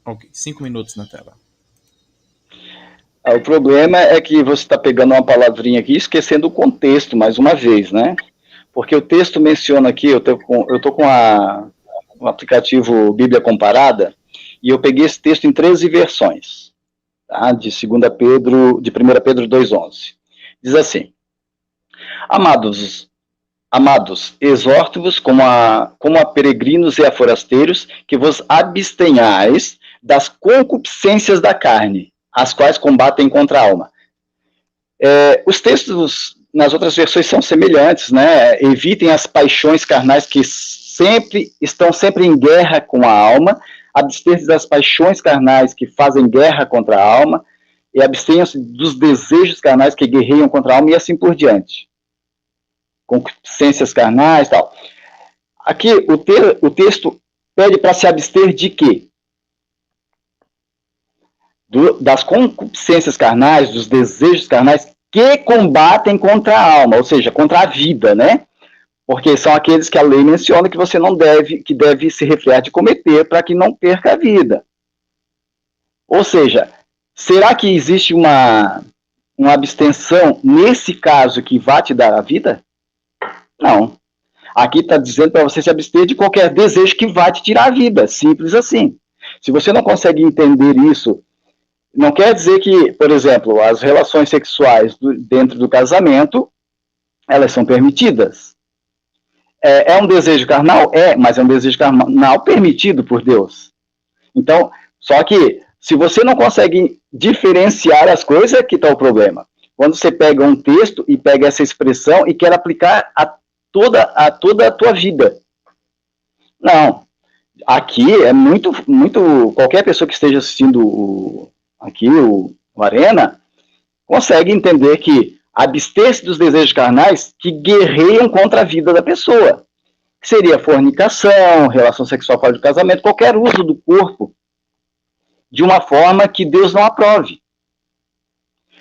Ok. 5 minutos na tela. O problema é que você está pegando uma palavrinha aqui e esquecendo o contexto, mais uma vez, né? Porque o texto menciona aqui, eu tô com o aplicativo Bíblia Comparada, e eu peguei esse texto em 13 versões, tá? De 1 Pedro 2,11. Diz assim: Amados, exorto-vos como a peregrinos e a forasteiros, que vos abstenhais das concupiscências da carne, as quais combatem contra a alma. Os textos nas outras versões são semelhantes, né? Evitem as paixões carnais que estão sempre em guerra com a alma, abstenham-se das paixões carnais que fazem guerra contra a alma, e abstenham-se dos desejos carnais que guerreiam contra a alma, e assim por diante. Concupiscências carnais e tal. Aqui, o texto pede para se abster de quê? Das concupiscências carnais, dos desejos carnais que combatem contra a alma, ou seja, contra a vida, né? Porque são aqueles que a lei menciona que você não deve, que deve se refrear de cometer para que não perca a vida. Ou seja, será que existe uma abstenção nesse caso que vai te dar a vida? Não. Aqui está dizendo para você se abster de qualquer desejo que vai te tirar a vida, simples assim. Se você não consegue entender isso, não quer dizer que, por exemplo, as relações sexuais dentro do casamento, elas são permitidas. É um desejo carnal? Mas é um desejo carnal permitido por Deus. Então, só que, se você não consegue diferenciar as coisas, é que está o problema. Quando você pega um texto e pega essa expressão e quer aplicar a toda a tua vida. Não. Aqui é muito... Qualquer pessoa que esteja assistindo aqui o Arena consegue entender que abster-se dos desejos carnais que guerreiam contra a vida da pessoa. Seria fornicação, relação sexual fora do casamento, qualquer uso do corpo de uma forma que Deus não aprove.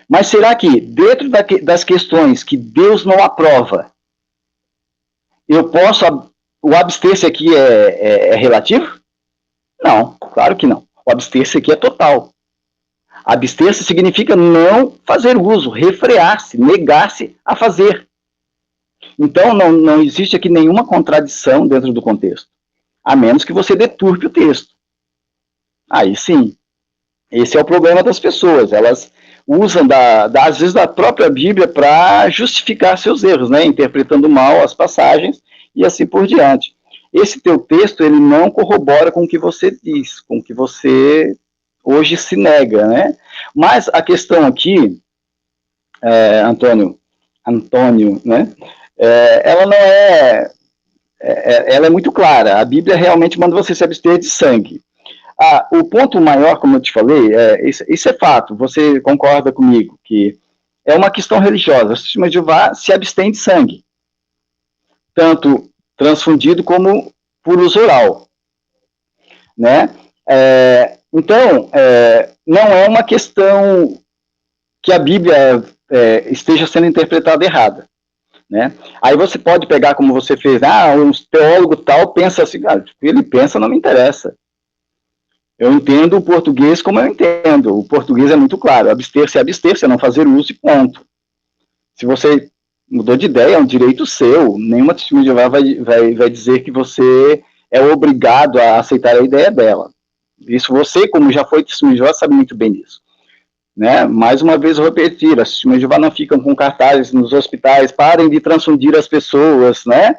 Mas será que, dentro das questões que Deus não aprova, eu posso... O abster-se aqui é relativo? Não, claro que não. O abster-se aqui é total. Abster-se significa não fazer uso, refrear-se, negar-se a fazer. Então, não existe aqui nenhuma contradição dentro do contexto, a menos que você deturpe o texto. Aí sim, esse é o problema das pessoas, elas usam, às vezes, da própria Bíblia para justificar seus erros, né? Interpretando mal as passagens e assim por diante. Esse teu texto, ele não corrobora com o que você diz, com o que você hoje se nega, né? Mas a questão aqui, Antônio, né? Ela não ela é muito clara. A Bíblia realmente manda você se abster de sangue. O ponto maior, como eu te falei, isso é fato. Você concorda comigo que é uma questão religiosa. Os testemunhas de Jeová se abstêm de sangue, tanto transfundido como por uso oral, né? Então, não é uma questão que a Bíblia esteja sendo interpretada errada, né? Aí você pode pegar, como você fez, um teólogo tal pensa assim, o que ele pensa não me interessa. Eu entendo o português como eu entendo. O português é muito claro, abster-se é abster-se, é não fazer uso e ponto. Se você mudou de ideia, é um direito seu, nenhuma testemunha de Jeová vai dizer que você é obrigado a aceitar a ideia dela. Isso você, como já foi testemunha de Jeová, sabe muito bem disso. Né? Mais uma vez eu repetir, as testemunhas de Jeová não ficam com cartazes nos hospitais, parem de transfundir as pessoas, né?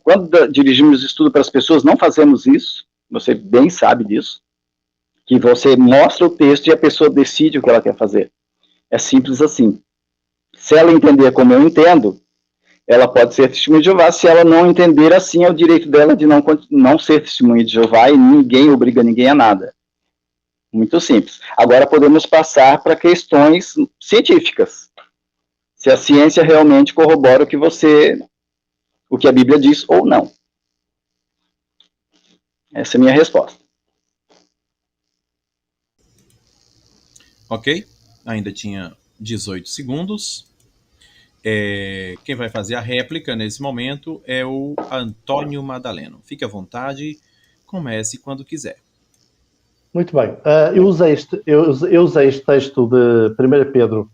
Quando dirigimos estudo para as pessoas, não fazemos isso, você bem sabe disso, que você mostra o texto e a pessoa decide o que ela quer fazer. É simples assim. Se ela entender como eu entendo, ela pode ser testemunha de Jeová. Se ela não entender assim, é o direito dela de não ser testemunha de Jeová, e ninguém obriga ninguém a nada. Muito simples. Agora podemos passar para questões científicas. Se a ciência realmente corrobora o que a Bíblia diz ou não. Essa é a minha resposta. Ok, ainda tinha 18 segundos. Quem vai fazer a réplica nesse momento é o Antônio Madaleno. Fique à vontade, comece quando quiser. Muito bem. Eu usei este texto de 1 Pedro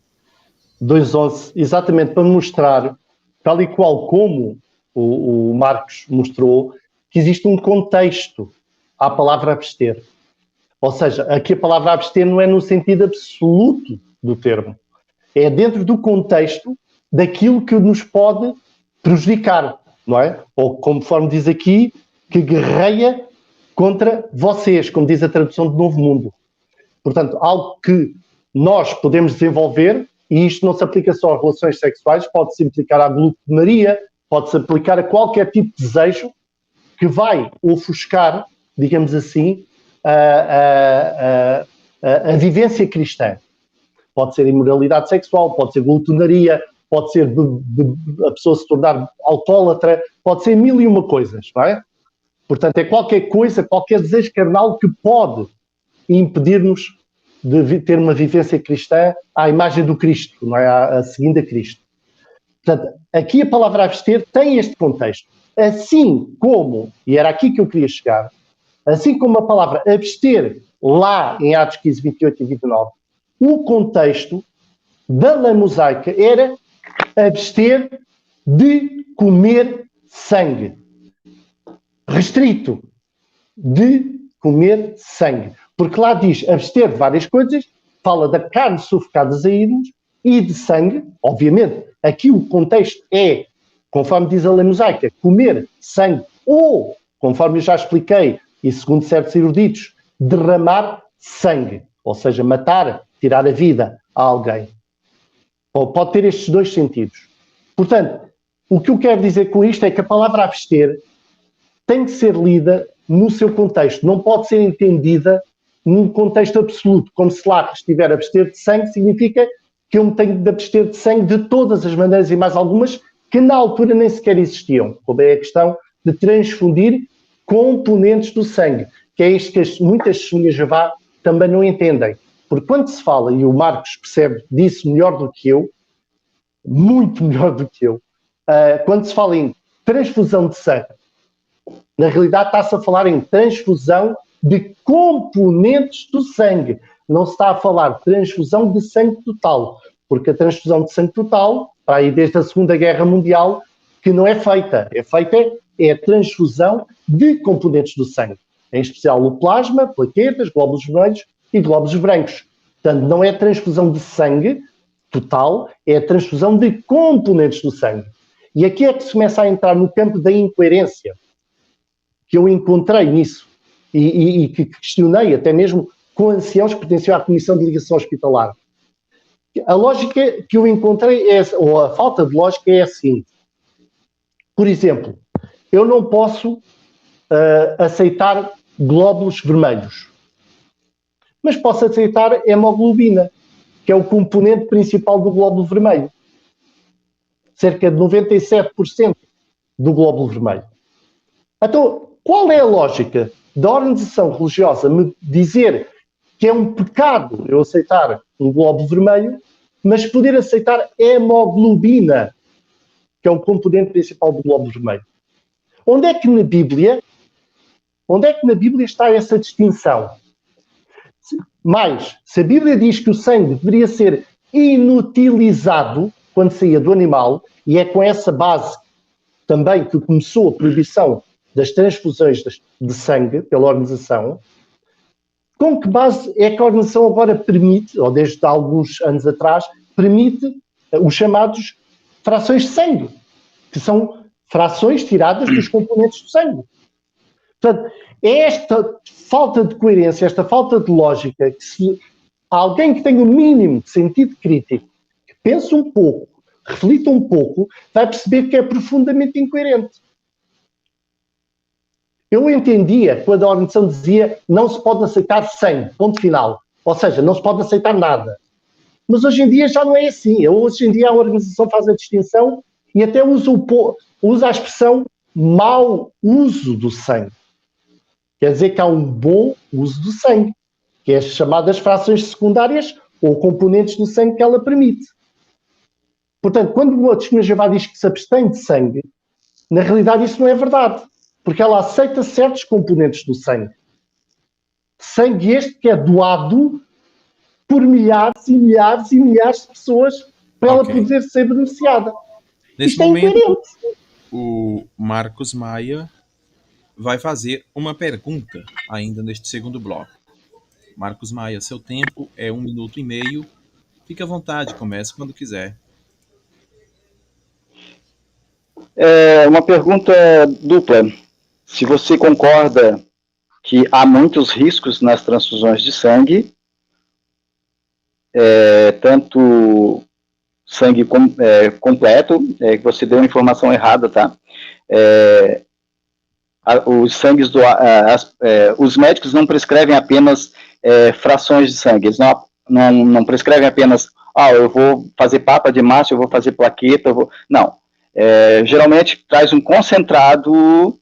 2,11 exatamente para mostrar, tal e qual como o Marcos mostrou, que existe um contexto à palavra abster. Ou seja, aqui a palavra abster não é no sentido absoluto do termo. É dentro do contexto daquilo que nos pode prejudicar, não é? Ou, conforme diz aqui, que guerreia contra vocês, como diz a tradução do Novo Mundo. Portanto, algo que nós podemos desenvolver, e isto não se aplica só a relações sexuais, pode-se aplicar à glutonaria, pode-se aplicar a qualquer tipo de desejo que vai ofuscar, digamos assim, a vivência cristã. Pode ser imoralidade sexual, pode ser glutonaria, pode ser a pessoa se tornar alcoólatra, pode ser mil e uma coisas, não é? Portanto, é qualquer coisa, qualquer desejo carnal que pode impedir-nos de ter uma vivência cristã à imagem do Cristo, não é? A seguindo a Cristo. Portanto, aqui a palavra abster tem este contexto. Assim como, e era aqui que eu queria chegar, assim como a palavra abster, lá em Atos 15, 28 e 29, o contexto da lei mosaica era abster de comer sangue. Restrito de comer sangue. Porque lá diz abster de várias coisas, fala da carne sufocada a ídolos e de sangue, obviamente. Aqui o contexto é, conforme diz a lei mosaica, comer sangue ou, conforme eu já expliquei, e segundo certos eruditos, derramar sangue. Ou seja, matar, tirar a vida a alguém. Ou pode ter estes dois sentidos. Portanto, o que eu quero dizer com isto é que a palavra abster tem que ser lida no seu contexto. Não pode ser entendida num contexto absoluto. Como se lá estiver a abster de sangue, significa que eu me tenho de abster de sangue de todas as maneiras e mais algumas que na altura nem sequer existiam. Como é a questão de transfundir componentes do sangue, que é isto que muitas testemunhas de Jeová também não entendem. Porque quando se fala, e o Marcos percebe disso melhor do que eu, muito melhor do que eu, quando se fala em transfusão de sangue, na realidade está-se a falar em transfusão de componentes do sangue. Não se está a falar de transfusão de sangue total, porque a transfusão de sangue total para aí desde a Segunda Guerra Mundial, que não é feita. É a transfusão de componentes do sangue, em especial o plasma, plaquetas, glóbulos vermelhos e glóbulos brancos. Portanto, não é transfusão de sangue total, é a transfusão de componentes do sangue. E aqui é que se começa a entrar no campo da incoerência, que eu encontrei nisso, e que questionei até mesmo com anciãos que pertenciam à Comissão de Ligação Hospitalar. A lógica que eu encontrei, ou a falta de lógica, é a seguinte. Por exemplo, eu não posso aceitar glóbulos vermelhos, mas posso aceitar hemoglobina, que é o componente principal do glóbulo vermelho. Cerca de 97% do glóbulo vermelho. Então, qual é a lógica da organização religiosa me dizer que é um pecado eu aceitar um glóbulo vermelho, mas poder aceitar hemoglobina, que é o componente principal do glóbulo vermelho? Onde é que na Bíblia está essa distinção? Mas, se a Bíblia diz que o sangue deveria ser inutilizado quando saía do animal, e é com essa base também que começou a proibição das transfusões de sangue pela organização, com que base é que a organização agora permite, ou desde alguns anos atrás, permite os chamados frações de sangue, que são frações tiradas dos componentes do sangue? Portanto, é esta falta de coerência, esta falta de lógica, que se alguém que tenha o mínimo de sentido crítico, que pense um pouco, reflita um pouco, vai perceber que é profundamente incoerente. Eu entendia quando a organização dizia não se pode aceitar sangue, ponto final. Ou seja, não se pode aceitar nada. Mas hoje em dia já não é assim. Hoje em dia a organização faz a distinção e até usa a expressão mau uso do sangue. Quer dizer que há um bom uso do sangue, que é as chamadas frações secundárias ou componentes do sangue que ela permite. Portanto, quando uma testemunha de Jeová diz que se abstém de sangue, na realidade isso não é verdade, porque ela aceita certos componentes do sangue. Sangue este que é doado por milhares e milhares e milhares de pessoas para ela poder ser beneficiada. Nesse Isto momento, é incoerente. o Marcos Maia vai fazer uma pergunta ainda neste segundo bloco. Marcos Maia, seu tempo é 1 minuto e meio. Fique à vontade, comece quando quiser. É uma pergunta dupla. Se você concorda que há muitos riscos nas transfusões de sangue, tanto sangue completo, que você deu uma informação errada, tá? Os sangues os médicos não prescrevem apenas frações de sangue, eles não prescrevem apenas, eu vou fazer papa de hemácia, eu vou fazer plaqueta, não. Geralmente traz um concentrado,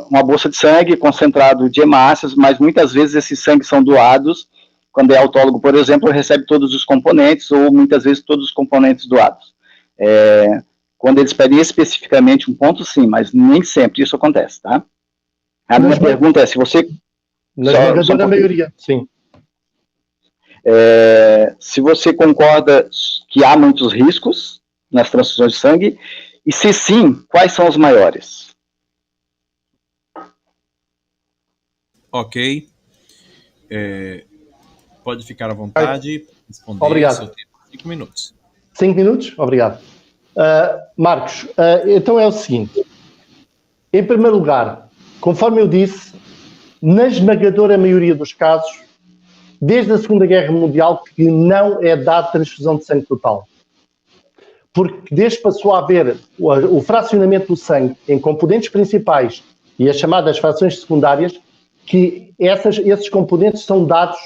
uma bolsa de sangue, concentrado de hemácias, mas muitas vezes esses sangues são doados. Quando é autólogo, por exemplo, recebe todos os componentes, ou muitas vezes todos os componentes doados. Quando eles pedem especificamente um ponto, sim, mas nem sempre isso acontece, tá? A minha pergunta é, se você... Na esmagadora maioria, sim. Se você concorda que há muitos riscos nas transfusões de sangue, e se sim, quais são os maiores? Ok. Pode ficar à vontade, responder. Obrigado. Seu tempo, 5 minutos. 5 minutos? Obrigado. Marcos, então é o seguinte. Em primeiro lugar, conforme eu disse, na esmagadora maioria dos casos, desde a Segunda Guerra Mundial, que não é dada transfusão de sangue total. Porque desde que passou a haver o fracionamento do sangue em componentes principais e as chamadas frações secundárias, que esses componentes são dados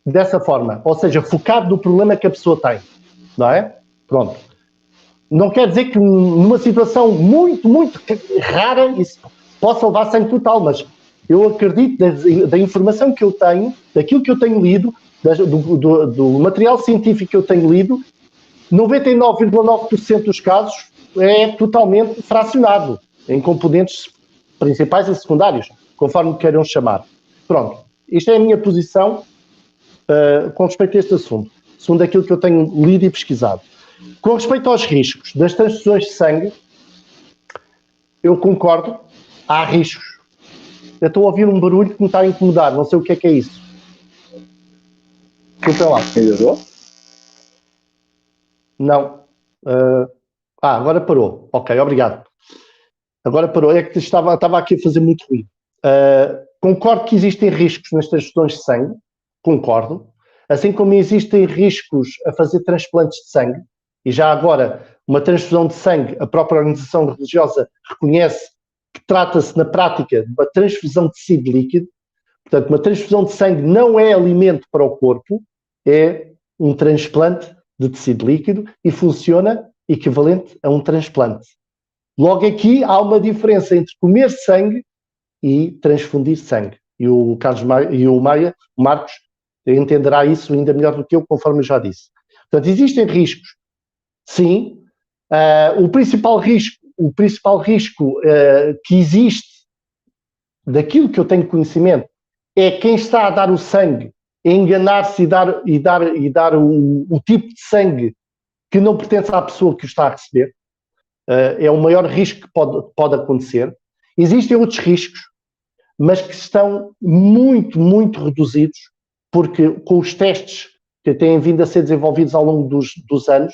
dessa forma, ou seja, focado no problema que a pessoa tem, não é? Pronto. Não quer dizer que numa situação muito, muito rara isso possa levar sangue total, mas eu acredito da informação que eu tenho, daquilo que eu tenho lido, do material científico que eu tenho lido, 99,9% dos casos é totalmente fracionado em componentes principais e secundários, conforme queiram chamar. Pronto. Isto é a minha posição com respeito a este assunto, segundo aquilo que eu tenho lido e pesquisado. Com respeito aos riscos das transfusões de sangue, eu concordo, há riscos. Eu estou a ouvir um barulho que me está a incomodar, não sei o que é isso. Desculpem lá. Melhorou? Não. Agora parou. Ok, obrigado. Agora parou. É que estava aqui a fazer muito ruído. Concordo que existem riscos nas transfusões de sangue. Concordo. Assim como existem riscos a fazer transplantes de sangue. E já agora, uma transfusão de sangue, a própria organização religiosa reconhece que trata-se, na prática, de uma transfusão de tecido líquido. Portanto, uma transfusão de sangue não é alimento para o corpo, é um transplante de tecido líquido e funciona equivalente a um transplante. Logo aqui há uma diferença entre comer sangue e transfundir sangue. E o Carlos Maia, e o Marcos, entenderá isso ainda melhor do que eu, conforme eu já disse. Portanto, existem riscos. Sim. O principal risco que existe, daquilo que eu tenho conhecimento, é quem está a dar o sangue enganar-se e dar o tipo de sangue que não pertence à pessoa que o está a receber. É o maior risco que pode acontecer. Existem outros riscos, mas que estão muito, muito reduzidos, porque com os testes que têm vindo a ser desenvolvidos ao longo dos anos,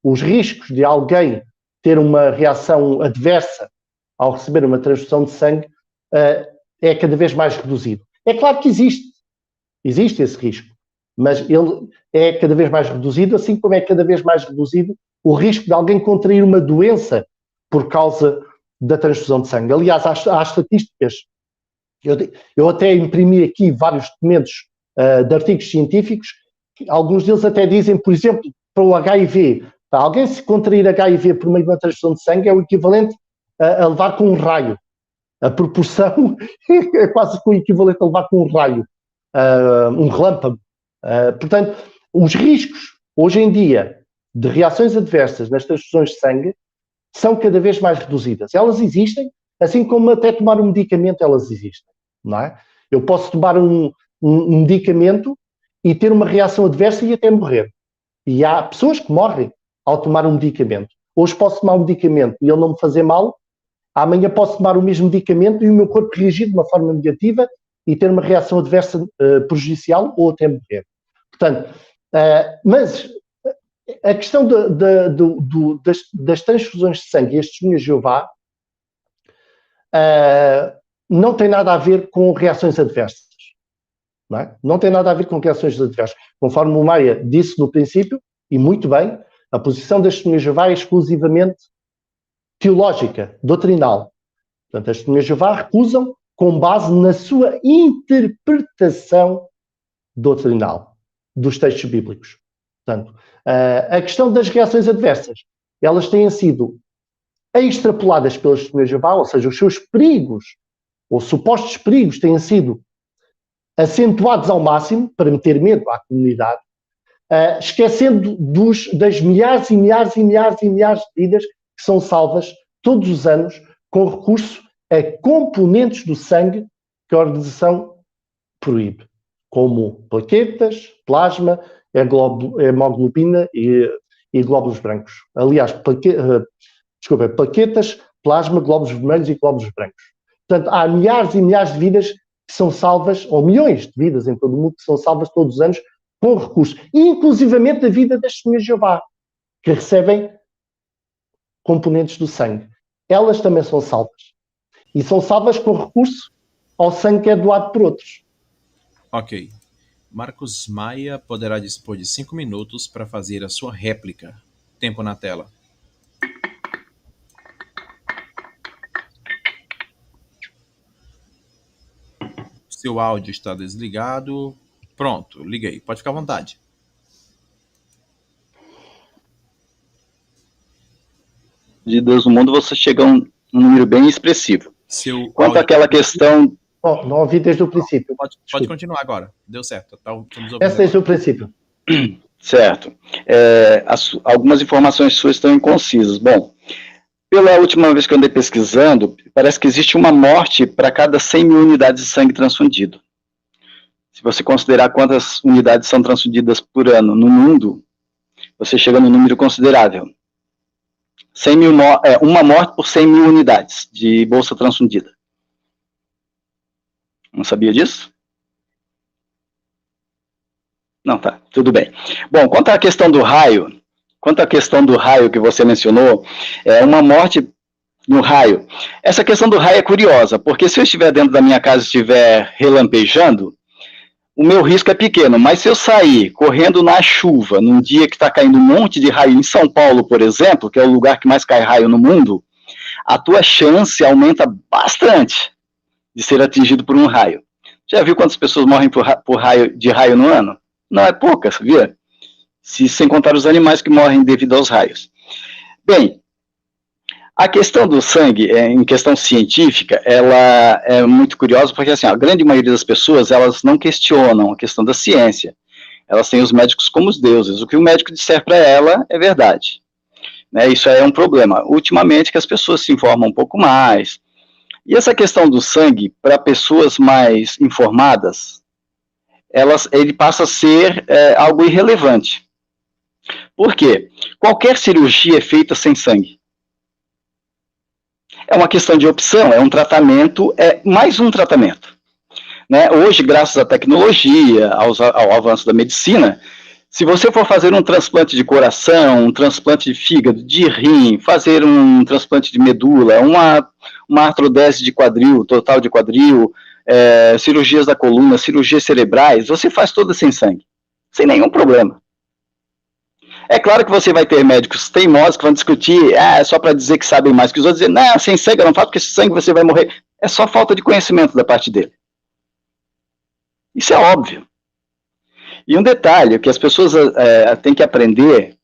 os riscos de alguém ter uma reação adversa ao receber uma transfusão de sangue é cada vez mais reduzido. É claro que existe esse risco, mas ele é cada vez mais reduzido, assim como é cada vez mais reduzido o risco de alguém contrair uma doença por causa da transfusão de sangue. Aliás, há estatísticas. Eu até imprimi aqui vários documentos de artigos científicos, alguns deles até dizem, por exemplo, para o HIV, para alguém se contrair HIV por meio de uma transfusão de sangue é o equivalente a levar com um raio. A proporção é quase o equivalente a levar com um raio, um relâmpago. Portanto, os riscos, hoje em dia, de reações adversas nas transfusões de sangue são cada vez mais reduzidas. Elas existem, assim como até tomar um medicamento elas existem, não é? Eu posso tomar um medicamento e ter uma reação adversa e até morrer. E há pessoas que morrem ao tomar um medicamento. Hoje posso tomar um medicamento e ele não me fazer mal, amanhã posso tomar o mesmo medicamento e o meu corpo reagir de uma forma negativa e ter uma reação adversa prejudicial ou até morrer. Portanto, mas a questão das transfusões de sangue e as testemunhas de Jeová não tem nada a ver com reações adversas. Não é? Não tem nada a ver com reações adversas. Conforme o Maia disse no princípio, e muito bem, a posição das testemunhas de Jeová é exclusivamente teológica, doutrinal. Portanto, as testemunhas de Jeová recusam com base na sua interpretação doutrinal dos textos bíblicos. Portanto, a questão das reações adversas, elas têm sido extrapoladas pelas testemunhas de Jeová, ou seja, os seus perigos, ou supostos perigos, têm sido acentuados ao máximo para meter medo à comunidade, esquecendo das milhares e milhares e milhares e milhares de vidas que são salvas todos os anos com recurso a componentes do sangue que a organização proíbe, como plaquetas, plasma, hemoglobina e glóbulos brancos. Aliás, plaquetas, plasma, glóbulos vermelhos e glóbulos brancos. Portanto, há milhares e milhares de vidas que são salvas, ou milhões de vidas em todo o mundo que são salvas todos os anos com recurso, inclusivamente a vida das testemunhas de Jeová, que recebem componentes do sangue. Elas também são salvas. E são salvas com recurso ao sangue que é doado por outros. Ok. Marcos Maia poderá dispor de 5 minutos para fazer a sua réplica. Tempo na tela. Seu áudio está desligado. Pronto, liguei. Pode ficar à vontade. De Deus no mundo, você chega a um número bem expressivo. Quanto àquela questão... Não ouvi desde o princípio. Pode continuar agora. Deu certo. Essa desde o princípio. Certo. Algumas informações suas estão inconcisas. Bom, pela última vez que eu andei pesquisando, parece que existe uma morte para cada 100 mil unidades de sangue transfundido. Se você considerar quantas unidades são transfundidas por ano no mundo, você chega num número considerável. 100 mil, uma morte por 100 mil unidades de bolsa transfundida. Não sabia disso? Não, tá, tudo bem. Bom, quanto à questão do raio que você mencionou, uma morte no raio. Essa questão do raio é curiosa, porque se eu estiver dentro da minha casa e estiver relampejando, o meu risco é pequeno, mas se eu sair correndo na chuva, num dia que está caindo um monte de raio, em São Paulo, por exemplo, que é o lugar que mais cai raio no mundo, a tua chance aumenta bastante de ser atingido por um raio. Já viu quantas pessoas morrem por raio no ano? Não é pouca, sabia? Sem contar os animais que morrem devido aos raios. Bem, a questão do sangue, em questão científica, ela é muito curiosa, porque assim, a grande maioria das pessoas, elas não questionam a questão da ciência. Elas têm os médicos como os deuses. O que o médico disser para ela é verdade. Né? Isso é um problema. Ultimamente, que as pessoas se informam um pouco mais. E essa questão do sangue, para pessoas mais informadas, ele passa a ser algo irrelevante. Por quê? Qualquer cirurgia é feita sem sangue. É uma questão de opção, é um tratamento, é mais um tratamento. Né? Hoje, graças à tecnologia, ao avanço da medicina, se você for fazer um transplante de coração, um transplante de fígado, de rim, fazer um transplante de medula, uma artrodese de quadril, total de quadril, cirurgias da coluna, cirurgias cerebrais, você faz todas sem sangue, sem nenhum problema. É claro que você vai ter médicos teimosos que vão discutir, só para dizer que sabem mais que os outros, dizer, não, sem sangue eu não faço, porque sem sangue você vai morrer. É só falta de conhecimento da parte dele. Isso é óbvio. E um detalhe que as pessoas têm que aprender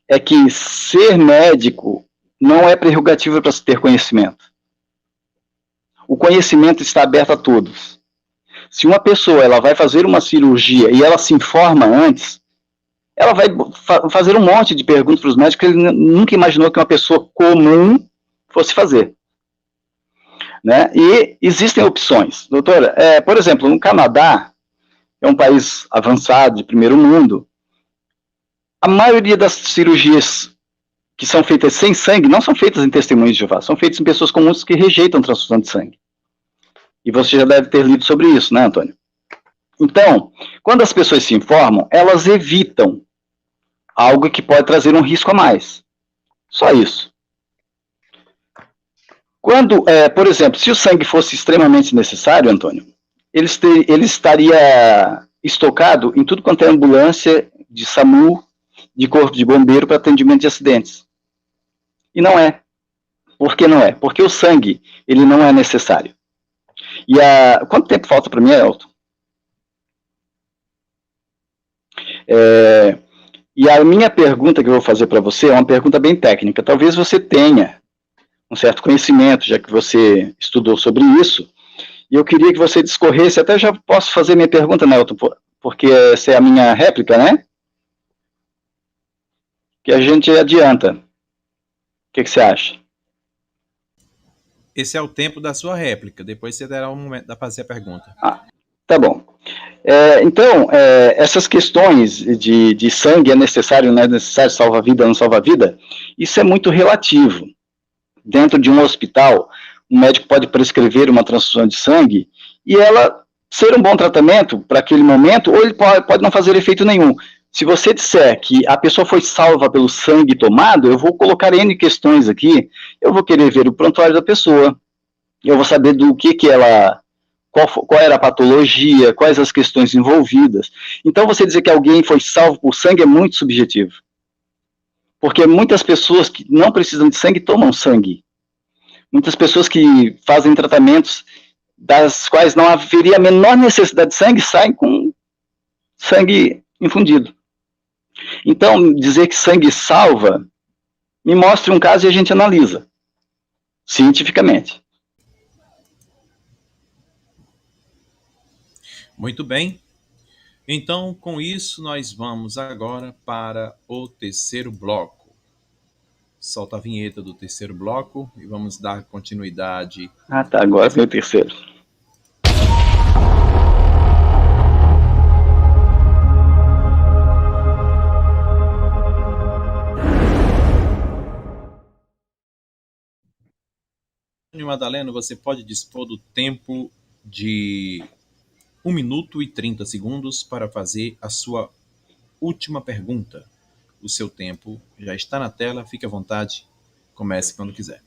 é que ser médico não é prerrogativa para se ter conhecimento. O conhecimento está aberto a todos. Se uma pessoa ela vai fazer uma cirurgia e ela se informa antes, ela vai fazer um monte de perguntas para os médicos que ele nunca imaginou que uma pessoa comum fosse fazer. Né? E existem opções. Doutora, por exemplo, no Canadá, é um país avançado, de primeiro mundo, a maioria das cirurgias que são feitas sem sangue não são feitas em testemunhos de Jeová, são feitas em pessoas comuns que rejeitam transfusão de sangue. E você já deve ter lido sobre isso, né, Antônio? Então, quando as pessoas se informam, elas evitam algo que pode trazer um risco a mais. Só isso. Quando, por exemplo, se o sangue fosse extremamente necessário, Antônio, ele estaria estocado em tudo quanto é ambulância de SAMU, de corpo de bombeiro para atendimento de acidentes. E não é. Por que não é? Porque o sangue, ele não é necessário. E quanto tempo falta para mim, Elton? E a minha pergunta que eu vou fazer para você é uma pergunta bem técnica. Talvez você tenha um certo conhecimento, já que você estudou sobre isso, e eu queria que você discorresse, até já posso fazer minha pergunta, Nelton, porque essa é a minha réplica, né? Que a gente adianta. O que você acha? Esse é o tempo da sua réplica, depois você terá um momento para fazer a pergunta. Tá bom. Então, essas questões de sangue é necessário, não é necessário, salva-vida, não salva-vida, isso é muito relativo. Dentro de um hospital, o médico pode prescrever uma transfusão de sangue e ela ser um bom tratamento para aquele momento, ou ele pode não fazer efeito nenhum. Se você disser que a pessoa foi salva pelo sangue tomado, eu vou colocar N questões aqui, eu vou querer ver o prontuário da pessoa, eu vou saber do que ela... Qual era a patologia, quais as questões envolvidas. Então, você dizer que alguém foi salvo por sangue é muito subjetivo. Porque muitas pessoas que não precisam de sangue tomam sangue. Muitas pessoas que fazem tratamentos das quais não haveria a menor necessidade de sangue saem com sangue infundido. Então, dizer que sangue salva, me mostre um caso e a gente analisa, cientificamente. Muito bem. Então, com isso, nós vamos agora para o terceiro bloco. Solta a vinheta do terceiro bloco e vamos dar continuidade. Tá, agora vem o terceiro. Madaleno, você pode dispor do tempo de 1 minuto e 30 segundos para fazer a sua última pergunta. O seu tempo já está na tela, fique à vontade, comece quando quiser.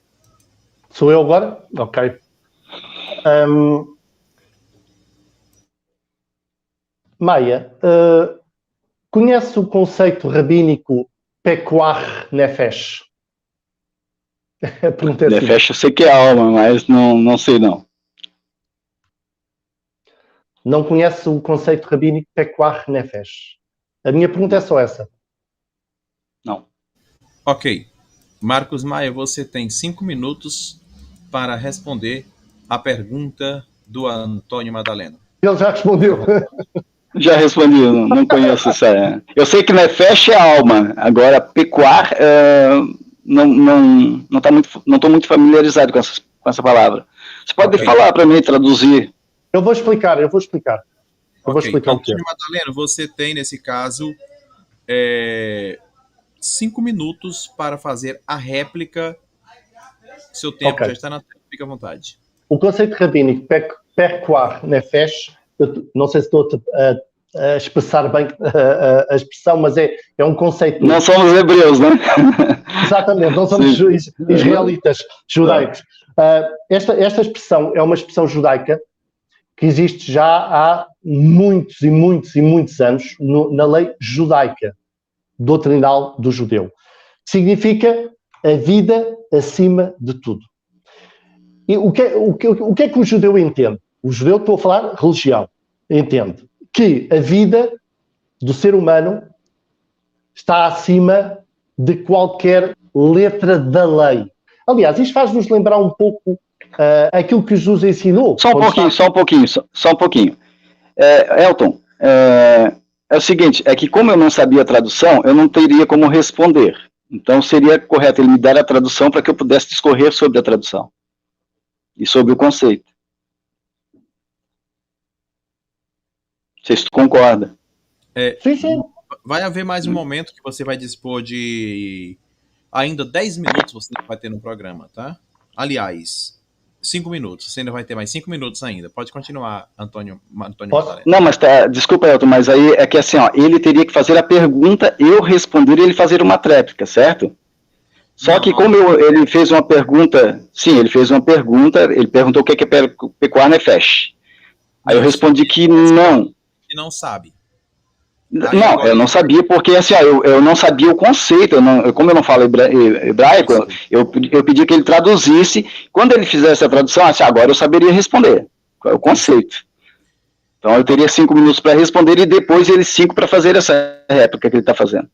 Sou eu agora? Ok. Maia, conhece o conceito rabínico Pekuach Nefesh? Nefesh eu sei que é alma, mas não sei não. Não conhece o conceito rabínico Pekuach Nefesh? A minha pergunta é só essa. Não. Ok. Marcos Maia, você tem 5 minutos para responder a pergunta do Antônio Madaleno. Ele já respondeu. Já respondi, não conheço essa. Eu sei que Nefesh é alma, agora pecuar, não estou muito familiarizado com essa palavra. Você pode falar para mim, traduzir? Eu vou explicar. Eu vou explicar o que é. Antônio Madaleno, você tem, nesse caso, 5 minutos para fazer a réplica. Seu tempo já está na tela, fique à vontade. O conceito rabínico Pekuach Nefesh, eu não sei se estou a expressar bem a expressão, mas é um conceito... Não somos hebreus, né? Exatamente, não somos israelitas, judaicos. Esta expressão é uma expressão judaica que existe já há muitos e muitos e muitos anos na lei judaica, doutrinal do judeu. Significa a vida acima de tudo. E o que é que o judeu entende? O judeu, estou a falar religião, entende que a vida do ser humano está acima de qualquer letra da lei. Aliás, isto faz-nos lembrar um pouco aquilo que Jesus ensinou. Só um pouquinho. Elton, é o seguinte, é que como eu não sabia a tradução, eu não teria como responder. Então seria correto ele me dar a tradução para que eu pudesse discorrer sobre a tradução e sobre o conceito. Não sei se tu concorda. Sim. Vai haver mais um momento que você vai dispor de ainda 10 minutos você vai ter no programa, tá? Aliás, 5 minutos. Você ainda vai ter mais 5 minutos ainda. Pode continuar, Antônio Madaleno. Não, mas desculpa, Elton, mas aí é que assim, ó, ele teria que fazer a pergunta, eu responder e ele fazer uma tréplica, certo? Só que como ele fez uma pergunta, ele perguntou o que é Pecuar Nefesh. Aí eu respondi que não. Que não sabe. Não, eu não sabia, porque assim, ó, eu não sabia o conceito, como eu não falo hebraico, eu pedi que ele traduzisse. Quando ele fizesse a tradução, assim, agora eu saberia responder. Qual é o conceito? Então eu teria 5 minutos para responder e depois ele 5 para fazer essa réplica que ele está fazendo.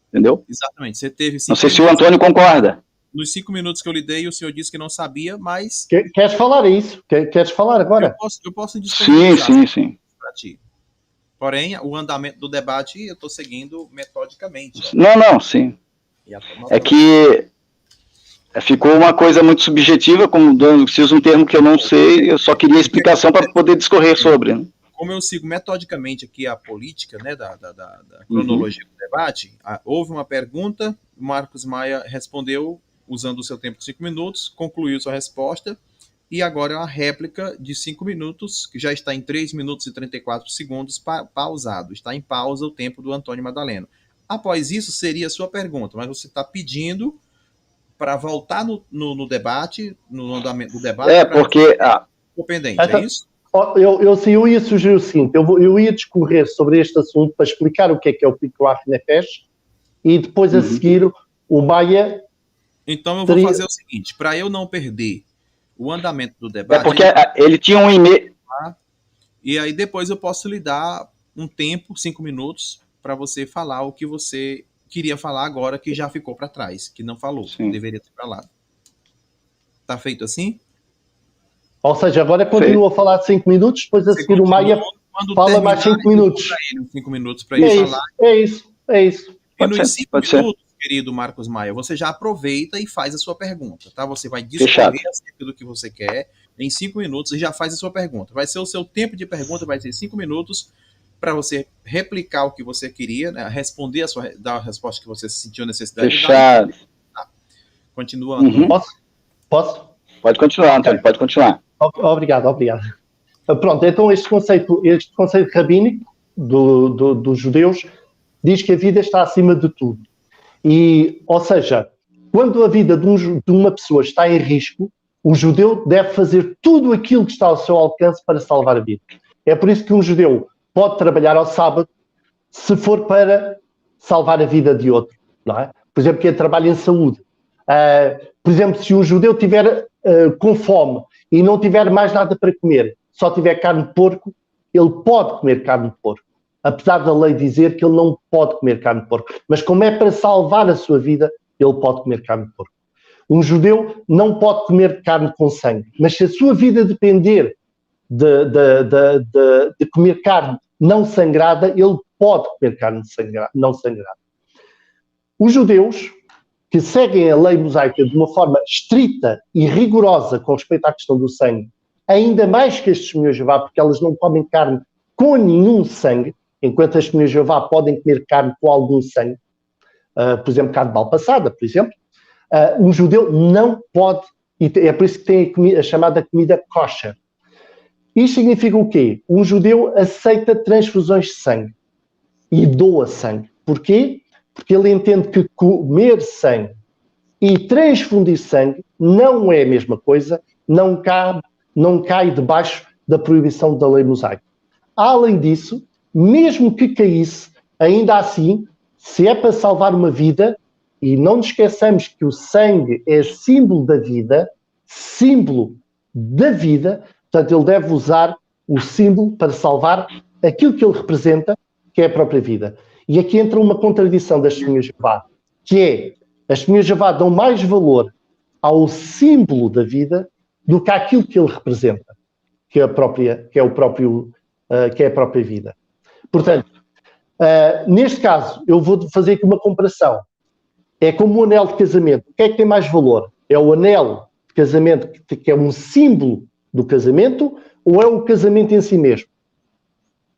Entendeu? Exatamente. Você teve 5 Não sei se o Antônio concorda. Nos 5 minutos que eu lhe dei, o senhor disse que não sabia, mas... Queres falar isso? Queres falar agora? Eu posso disponibilizar. Sim. Para ti. Porém, o andamento do debate eu estou seguindo metodicamente. Não, sim. É que ficou uma coisa muito subjetiva, como preciso um termo que eu não sei, eu só queria explicação para poder discorrer sobre. Né? Como eu sigo metodicamente aqui a política, né, da cronologia do debate, houve uma pergunta, o Marcos Maia respondeu usando o seu tempo de 5 minutos, concluiu sua resposta, e agora é uma réplica de 5 minutos, que já está em 3 minutos e 34 segundos, pausado. Está em pausa o tempo do Antônio Madaleno. Após isso, seria a sua pergunta, mas você está pedindo para voltar no debate, no andamento do debate. Porque... pendente, é isso? Eu ia sugerir o seguinte, eu ia discorrer sobre este assunto para explicar o que é o Pecuach Nefesh e depois a seguir o Maia... Então eu vou fazer o seguinte, para eu não perder o andamento do debate... porque ele tinha um e-mail... E aí depois eu posso lhe dar um tempo, 5 minutos, para você falar o que você queria falar agora, que já ficou para trás, que não falou, que deveria ter falado. Tá feito assim? Ou seja, agora continua a falar de 5 minutos, depois a seguir o Maia fala mais 5 minutos. 5 minutos para ele falar. É isso. E nos 5 minutos, querido Marcos Maia, você já aproveita e faz a sua pergunta, tá? Você vai discorrer acerca do que você quer em 5 minutos e já faz a sua pergunta. Vai ser o seu tempo de pergunta, vai ser 5 minutos para você replicar o que você queria, né? Responder dar a resposta que você sentiu necessidade de dar. Tá. Continua. Posso? Pode continuar, Antônio, pode continuar. Obrigado. Pronto, então este conceito rabínico dos judeus diz que a vida está acima de tudo. E, ou seja, quando a vida de uma pessoa está em risco, o judeu deve fazer tudo aquilo que está ao seu alcance para salvar a vida. É por isso que um judeu pode trabalhar ao sábado se for para salvar a vida de outro, não é? Por exemplo, quem trabalha em saúde. Por exemplo, se um judeu estiver com fome e não tiver mais nada para comer, só tiver carne de porco, ele pode comer carne de porco. Apesar da lei dizer que ele não pode comer carne de porco. Mas como é para salvar a sua vida, ele pode comer carne de porco. Um judeu não pode comer carne com sangue. Mas se a sua vida depender de comer carne não sangrada, ele pode comer carne não sangrada. Os judeus que seguem a lei mosaica de uma forma estrita e rigorosa com respeito à questão do sangue, ainda mais que as testemunhas de Jeová, porque elas não comem carne com nenhum sangue, enquanto as testemunhas de Jeová podem comer carne com algum sangue, por exemplo, carne mal passada, por exemplo, um judeu não pode, e é por isso que tem a chamada comida kosher. Isto significa o quê? Um judeu aceita transfusões de sangue e doa sangue. Porquê? Porque ele entende que comer sangue e transfundir sangue não é a mesma coisa, não cai debaixo da proibição da lei mosaica. Além disso, mesmo que caísse, ainda assim, se é para salvar uma vida, e não nos esqueçamos que o sangue é símbolo da vida, portanto ele deve usar o símbolo para salvar aquilo que ele representa, que é a própria vida. E aqui entra uma contradição das testemunhas de Jeová, que é, as testemunhas de Jeová dão mais valor ao símbolo da vida do que àquilo que ele representa, que é a própria vida. Portanto, neste caso, eu vou fazer aqui uma comparação. É como o anel de casamento. O que é que tem mais valor? É o anel de casamento que é um símbolo do casamento ou é o casamento em si mesmo?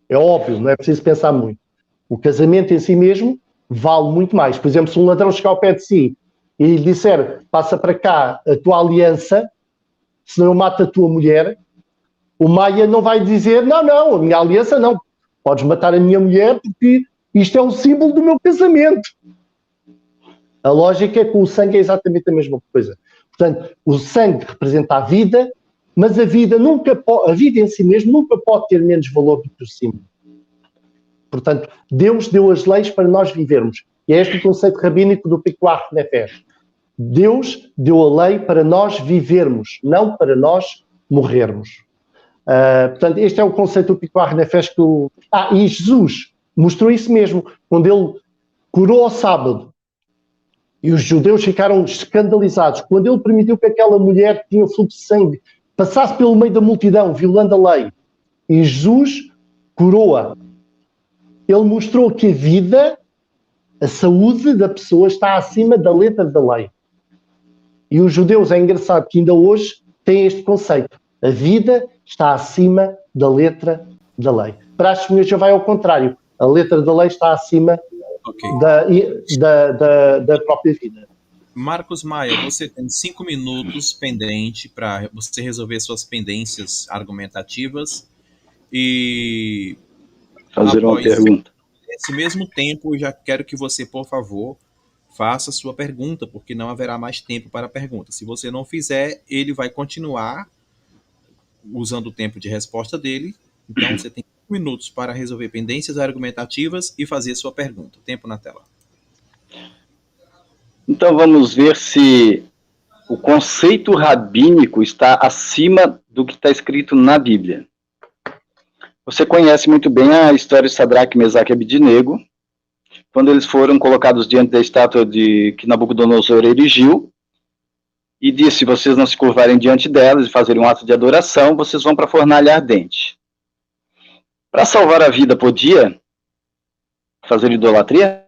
É óbvio, não é preciso pensar muito. O casamento em si mesmo vale muito mais. Por exemplo, se um ladrão chegar ao pé de si e lhe disser, passa para cá a tua aliança, senão eu mato a tua mulher, o Maia não vai dizer, não, a minha aliança não. Podes matar a minha mulher porque isto é um símbolo do meu casamento. A lógica é que o sangue é exatamente a mesma coisa. Portanto, o sangue representa a vida, mas a vida em si mesmo nunca pode ter menos valor do que o símbolo. Portanto, Deus deu as leis para nós vivermos. E é este o conceito rabínico do Pikuach Nefesh. Deus deu a lei para nós vivermos, não para nós morrermos. Portanto, este é o conceito do Pikuach Nefesh que e Jesus mostrou isso mesmo, quando ele curou ao sábado. E os judeus ficaram escandalizados. Quando ele permitiu que aquela mulher que tinha fluxo de sangue passasse pelo meio da multidão, violando a lei. E Jesus curou-a. Ele mostrou que a vida, a saúde da pessoa está acima da letra da lei. E os judeus, é engraçado que ainda hoje têm este conceito. A vida está acima da letra da lei. Para as testemunhas já vai ao contrário. A letra da lei está acima da própria vida. Marcos Maia, você tem 5 minutos pendente para você resolver suas pendências argumentativas e fazer uma pergunta. Nesse mesmo tempo, eu já quero que você, por favor, faça sua pergunta, porque não haverá mais tempo para a pergunta. Se você não fizer, ele vai continuar usando o tempo de resposta dele. Então, você tem 5 minutos para resolver pendências argumentativas e fazer sua pergunta. Tempo na tela. Então, vamos ver se o conceito rabínico está acima do que está escrito na Bíblia. Você conhece muito bem a história de Sadraque, Mesaque e Abidnego, quando eles foram colocados diante da estátua que Nabucodonosor erigiu, e disse, se vocês não se curvarem diante delas e fazerem um ato de adoração, vocês vão para a fornalha ardente. Para salvar a vida, podia fazer idolatria?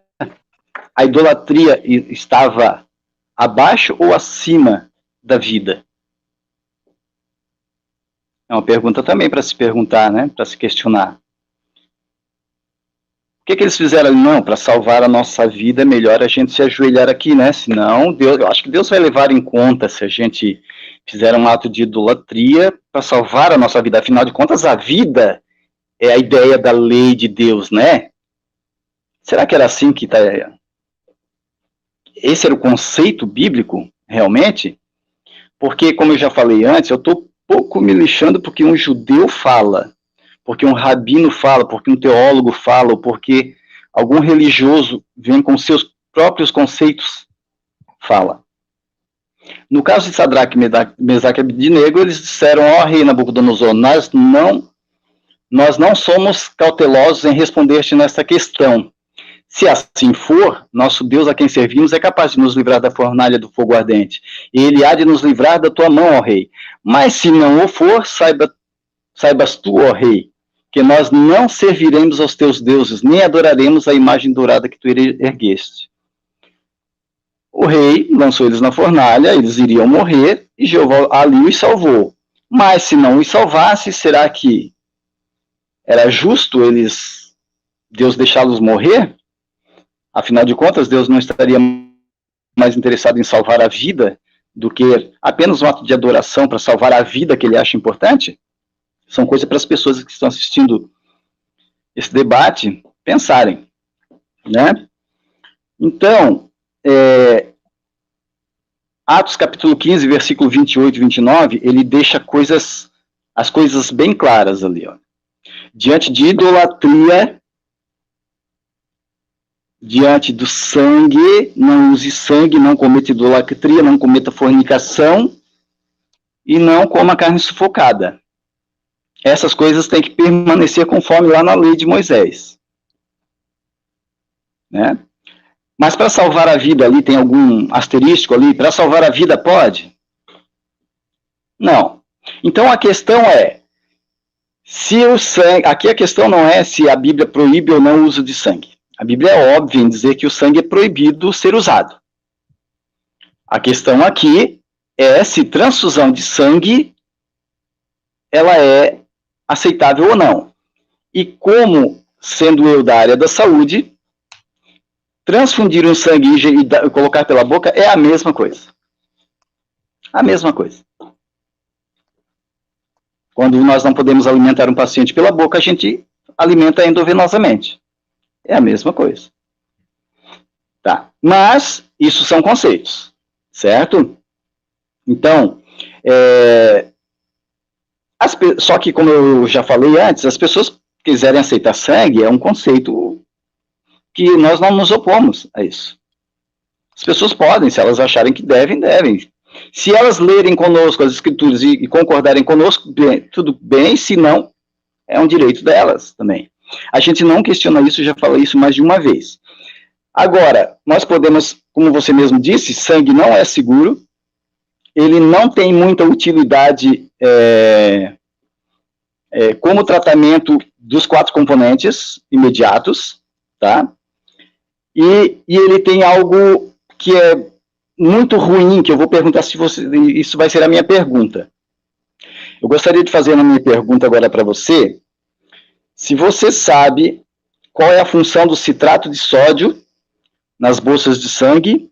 A idolatria estava abaixo ou acima da vida? É uma pergunta também para se perguntar, né? Para se questionar. O que eles fizeram ali? Não, para salvar a nossa vida é melhor a gente se ajoelhar aqui, né? Senão, eu acho que Deus vai levar em conta se a gente fizeram um ato de idolatria para salvar a nossa vida. Afinal de contas, a vida é a ideia da lei de Deus, né? Será que era assim que esse era o conceito bíblico, realmente? Porque, como eu já falei antes, eu estou pouco me lixando porque um judeu fala, porque um rabino fala, porque um teólogo fala, ou porque algum religioso vem com seus próprios conceitos fala. No caso de Sadraque, Mesaque e Abednego, eles disseram: ó rei Nabucodonosor, nós não somos cautelosos em responder-te nesta questão. Se assim for, nosso Deus a quem servimos é capaz de nos livrar da fornalha do fogo ardente, e ele há de nos livrar da tua mão, ó rei. Mas se não o for, saibas tu, ó rei, que nós não serviremos aos teus deuses, nem adoraremos a imagem dourada que tu ergueste. O rei lançou eles na fornalha, eles iriam morrer, e Jeová ali os salvou. Mas se não os salvasse, será que era justo Deus deixá-los morrer? Afinal de contas, Deus não estaria mais interessado em salvar a vida do que apenas um ato de adoração para salvar a vida que ele acha importante? São coisas para as pessoas que estão assistindo esse debate pensarem, né? Então, Atos capítulo 15, versículo 28 e 29, ele deixa as coisas bem claras ali, ó. Diante de idolatria, diante do sangue, não use sangue, não cometa idolatria, não cometa fornicação e não coma carne sufocada. Essas coisas têm que permanecer conforme lá na lei de Moisés, né? Mas para salvar a vida ali, tem algum asterístico ali? Para salvar a vida pode? Não. Então a questão é, se o sangue... Aqui a questão não é se a Bíblia proíbe ou não o uso de sangue. A Bíblia é óbvia em dizer que o sangue é proibido ser usado. A questão aqui é se transfusão de sangue ela é aceitável ou não. E como, sendo eu da área da saúde, transfundir um sangue e colocar pela boca é a mesma coisa. A mesma coisa. Quando nós não podemos alimentar um paciente pela boca, a gente alimenta endovenosamente. É a mesma coisa. Tá. Mas, isso são conceitos. Certo? Então, só que, como eu já falei antes, as pessoas que quiserem aceitar sangue é um conceito que nós não nos opomos a isso. As pessoas podem, se elas acharem que devem, devem. Se elas lerem conosco as escrituras e concordarem conosco, bem, tudo bem, se não, é um direito delas também. A gente não questiona isso, já falei isso mais de uma vez. Agora, nós podemos, como você mesmo disse, sangue não é seguro, ele não tem muita utilidade como tratamento dos 4 componentes imediatos, tá? E ele tem algo que é muito ruim, que eu vou perguntar se isso vai ser a minha pergunta. Eu gostaria de fazer a minha pergunta agora para você, se você sabe qual é a função do citrato de sódio nas bolsas de sangue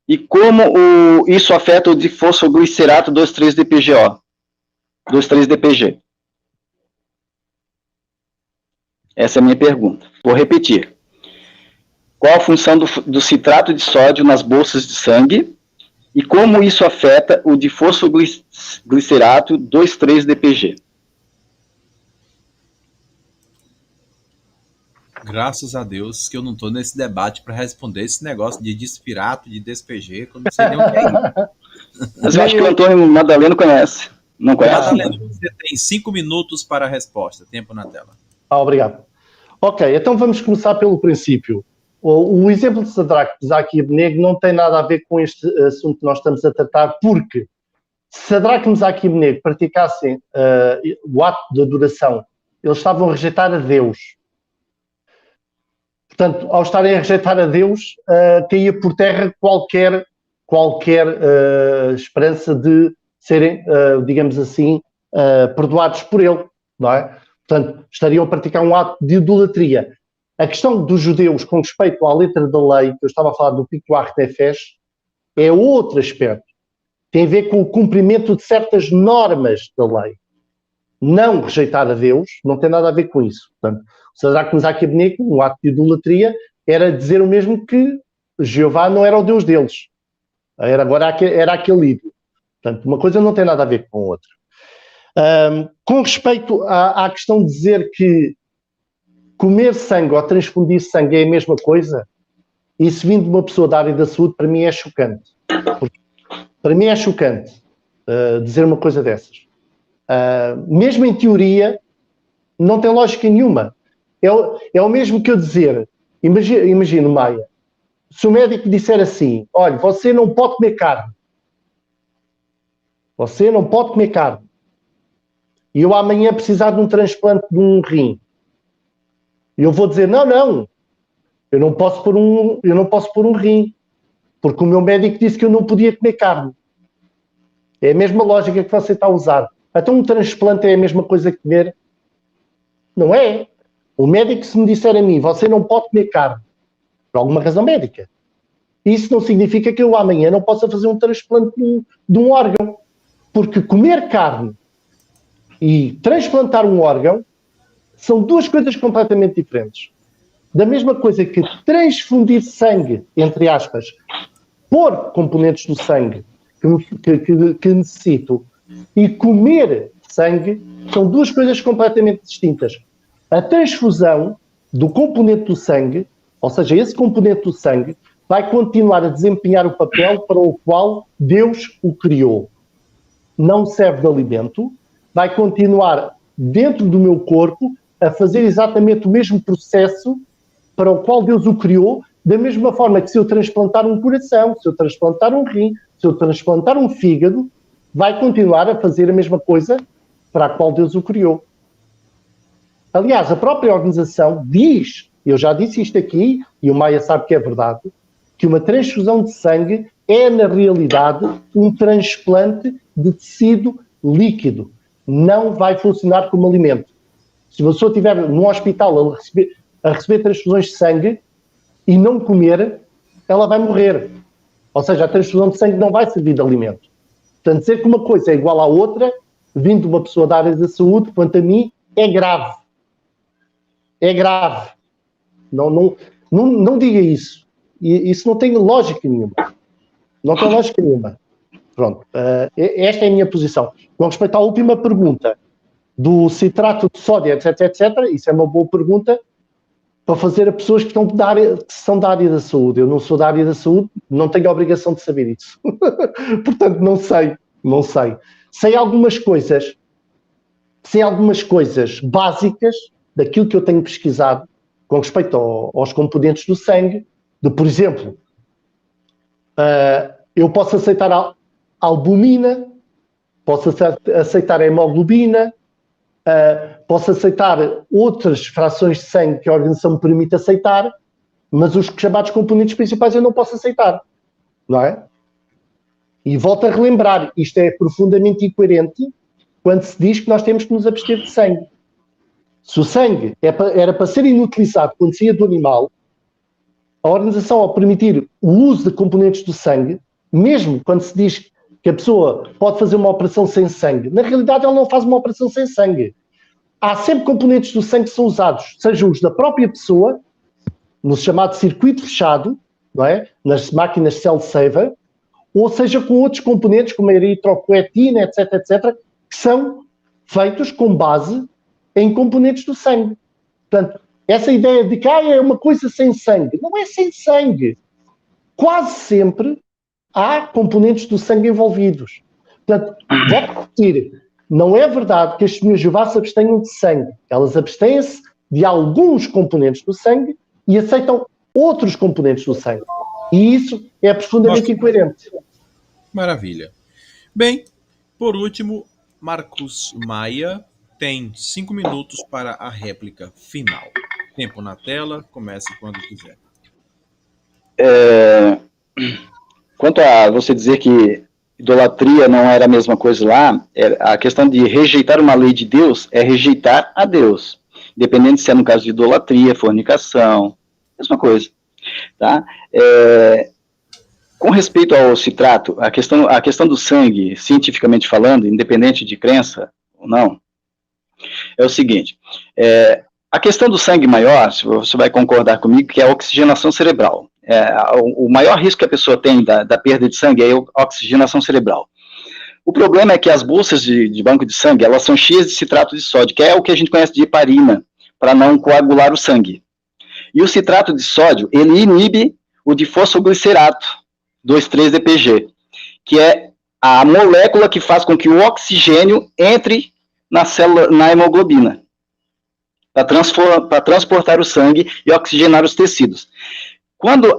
e como isso afeta o difosfoglicerato 2,3-DPGO, 2,3-DPG. Essa é a minha pergunta. Vou repetir. Qual a função do citrato de sódio nas bolsas de sangue e como isso afeta o difosfoglicerato 2,3-DPG? Graças a Deus que eu não estou nesse debate para responder esse negócio de dispirato, de DPG, que eu não sei nem o que é isso. Mas eu acho que o Antônio Madaleno conhece. Não conhece? Madaleno, você tem 5 minutos para a resposta. Tempo na tela. Obrigado. Ok, então vamos começar pelo princípio. O exemplo de Sadraque, Mesaque e Abednego não tem nada a ver com este assunto que nós estamos a tratar, porque se Sadraque, Mesaque e Abednego praticassem o ato de adoração, eles estavam a rejeitar a Deus. Portanto, ao estarem a rejeitar a Deus, caía por terra qualquer esperança de serem, digamos assim, perdoados por ele, não é? Portanto, estariam a praticar um ato de idolatria. A questão dos judeus com respeito à letra da lei, que eu estava a falar do Pituach Nefesh, é outro aspecto. tem a ver com o cumprimento de certas normas da lei. Não rejeitar a Deus não tem nada a ver com isso. Portanto, o Sadraque, Mesaque e Abednego, no ato de idolatria, era dizer o mesmo que Jeová não era o Deus deles. Era aquele ídolo. Portanto, uma coisa não tem nada a ver com a outra. Com respeito à questão de dizer que comer sangue ou transfundir sangue é a mesma coisa, isso vindo de uma pessoa da área da saúde, para mim é chocante. Para mim é chocante dizer uma coisa dessas. Mesmo em teoria, não tem lógica nenhuma. É o mesmo que eu dizer, imagina, Maia, se o médico disser assim, olha, você não pode comer carne. Você não pode comer carne. E eu amanhã precisar de um transplante de um rim. E eu vou dizer, não, eu não posso pôr um rim, porque o meu médico disse que eu não podia comer carne. É a mesma lógica que você está a usar. Então um transplante é a mesma coisa que comer? Não é. O médico, se me disser a mim, você não pode comer carne, por alguma razão médica, isso não significa que eu amanhã não possa fazer um transplante de um órgão. Porque comer carne e transplantar um órgão são duas coisas completamente diferentes. Da mesma coisa que transfundir sangue, entre aspas, pôr componentes do sangue que necessito e comer sangue, são duas coisas completamente distintas. A transfusão do componente do sangue, ou seja, esse componente do sangue, vai continuar a desempenhar o papel para o qual Deus o criou. Não serve de alimento, vai continuar dentro do meu corpo a fazer exatamente o mesmo processo para o qual Deus o criou, da mesma forma que se eu transplantar um coração, se eu transplantar um rim, se eu transplantar um fígado, vai continuar a fazer a mesma coisa para a qual Deus o criou. Aliás, a própria organização diz, eu já disse isto aqui, e o Maia sabe que é verdade, que uma transfusão de sangue é, na realidade, um transplante de tecido líquido. Não vai funcionar como alimento. Se a pessoa estiver num hospital a receber transfusões de sangue e não comer, ela vai morrer. Ou seja, a transfusão de sangue não vai servir de alimento. Portanto, dizer que uma coisa é igual à outra, vindo de uma pessoa da área da saúde, quanto a mim, é grave. É grave. Não diga isso. Isso não tem lógica nenhuma. Não tem lógica nenhuma. Pronto. Esta é a minha posição. Com respeito à última pergunta, do citrato de sódio, etc., isso é uma boa pergunta para fazer a pessoas que são da área da saúde. Eu não sou da área da saúde, não tenho a obrigação de saber isso. Portanto, não sei. Sei algumas coisas básicas daquilo que eu tenho pesquisado com respeito aos componentes do sangue, por exemplo, eu posso aceitar a albumina, posso aceitar a hemoglobina, posso aceitar outras frações de sangue que a organização me permite aceitar, mas os chamados componentes principais eu não posso aceitar, não é? E volto a relembrar, isto é profundamente incoerente quando se diz que nós temos que nos abster de sangue. Se o sangue era para ser inutilizado quando saía do animal, a organização, ao permitir o uso de componentes do sangue, mesmo quando se diz que a pessoa pode fazer uma operação sem sangue, na realidade ela não faz uma operação sem sangue. Há sempre componentes do sangue que são usados, sejam os da própria pessoa, no chamado circuito fechado, não é? Nas máquinas cell saver, ou seja com outros componentes, como a eritropoetina, etc., que são feitos com base em componentes do sangue. Portanto, essa ideia de que é uma coisa sem sangue, não é sem sangue. Quase sempre há componentes do sangue envolvidos. Portanto, vou repetir, não é verdade que as testemunhas de Jeová se abstenham de sangue. Elas abstêm-se de alguns componentes do sangue e aceitam outros componentes do sangue. E isso é profundamente incoerente. Maravilha. Bem, por último, Marcos Maia tem 5 minutos para a réplica final. Tempo na tela, comece quando quiser. Quanto a você dizer que idolatria não era a mesma coisa lá, a questão de rejeitar uma lei de Deus é rejeitar a Deus. Independente se é no caso de idolatria, fornicação, mesma coisa. Tá? Com respeito ao citrato, a questão do sangue, cientificamente falando, independente de crença ou não, é o seguinte, a questão do sangue maior, você vai concordar comigo, que é a oxigenação cerebral. O maior risco que a pessoa tem da perda de sangue é a oxigenação cerebral. O problema é que as bolsas de banco de sangue, elas são cheias de citrato de sódio, que é o que a gente conhece de heparina, para não coagular o sangue. E o citrato de sódio, ele inibe o difosfoglicerato, 2,3-DPG, que é a molécula que faz com que o oxigênio entre na célula, na hemoglobina, para transportar o sangue e oxigenar os tecidos. Quando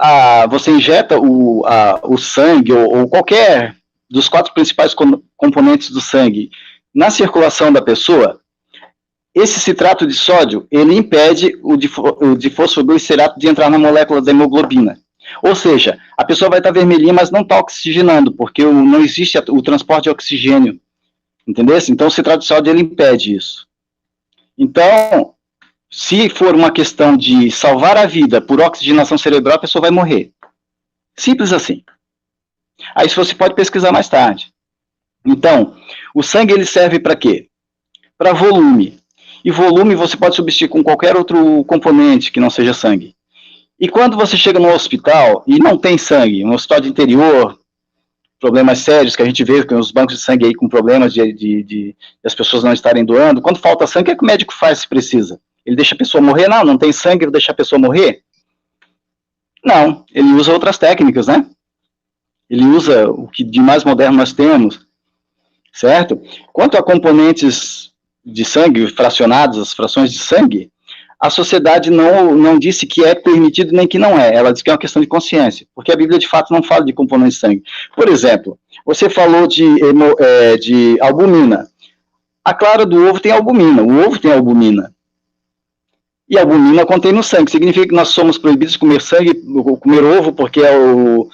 você injeta o sangue, ou qualquer dos 4 principais componentes do sangue, na circulação da pessoa, esse citrato de sódio, ele impede o difosfoglicerato de entrar na molécula da hemoglobina. Ou seja, a pessoa vai estar vermelhinha, mas não está oxigenando, porque não existe o transporte de oxigênio. Entendeu? Então, o citrato de sódio, ele impede isso. Então, se for uma questão de salvar a vida por oxigenação cerebral, a pessoa vai morrer. Simples assim. Aí você pode pesquisar mais tarde. Então, o sangue, ele serve para quê? Para volume. E volume você pode substituir com qualquer outro componente que não seja sangue. E quando você chega no hospital e não tem sangue, um hospital de interior, problemas sérios que a gente vê com os bancos de sangue aí com problemas de as pessoas não estarem doando, quando falta sangue, o que o médico faz se precisa? Ele deixa a pessoa morrer? Não tem sangue, ele deixa a pessoa morrer? Não, ele usa outras técnicas, né? Ele usa o que de mais moderno nós temos, certo? Quanto a componentes de sangue fracionados, as frações de sangue, a sociedade não disse que é permitido nem que não é. Ela diz que é uma questão de consciência, porque a Bíblia, de fato, não fala de componentes de sangue. Por exemplo, você falou de albumina. A clara do ovo tem albumina, o ovo tem albumina. E a albumina contém no sangue. Significa que nós somos proibidos de comer sangue, comer ovo, porque o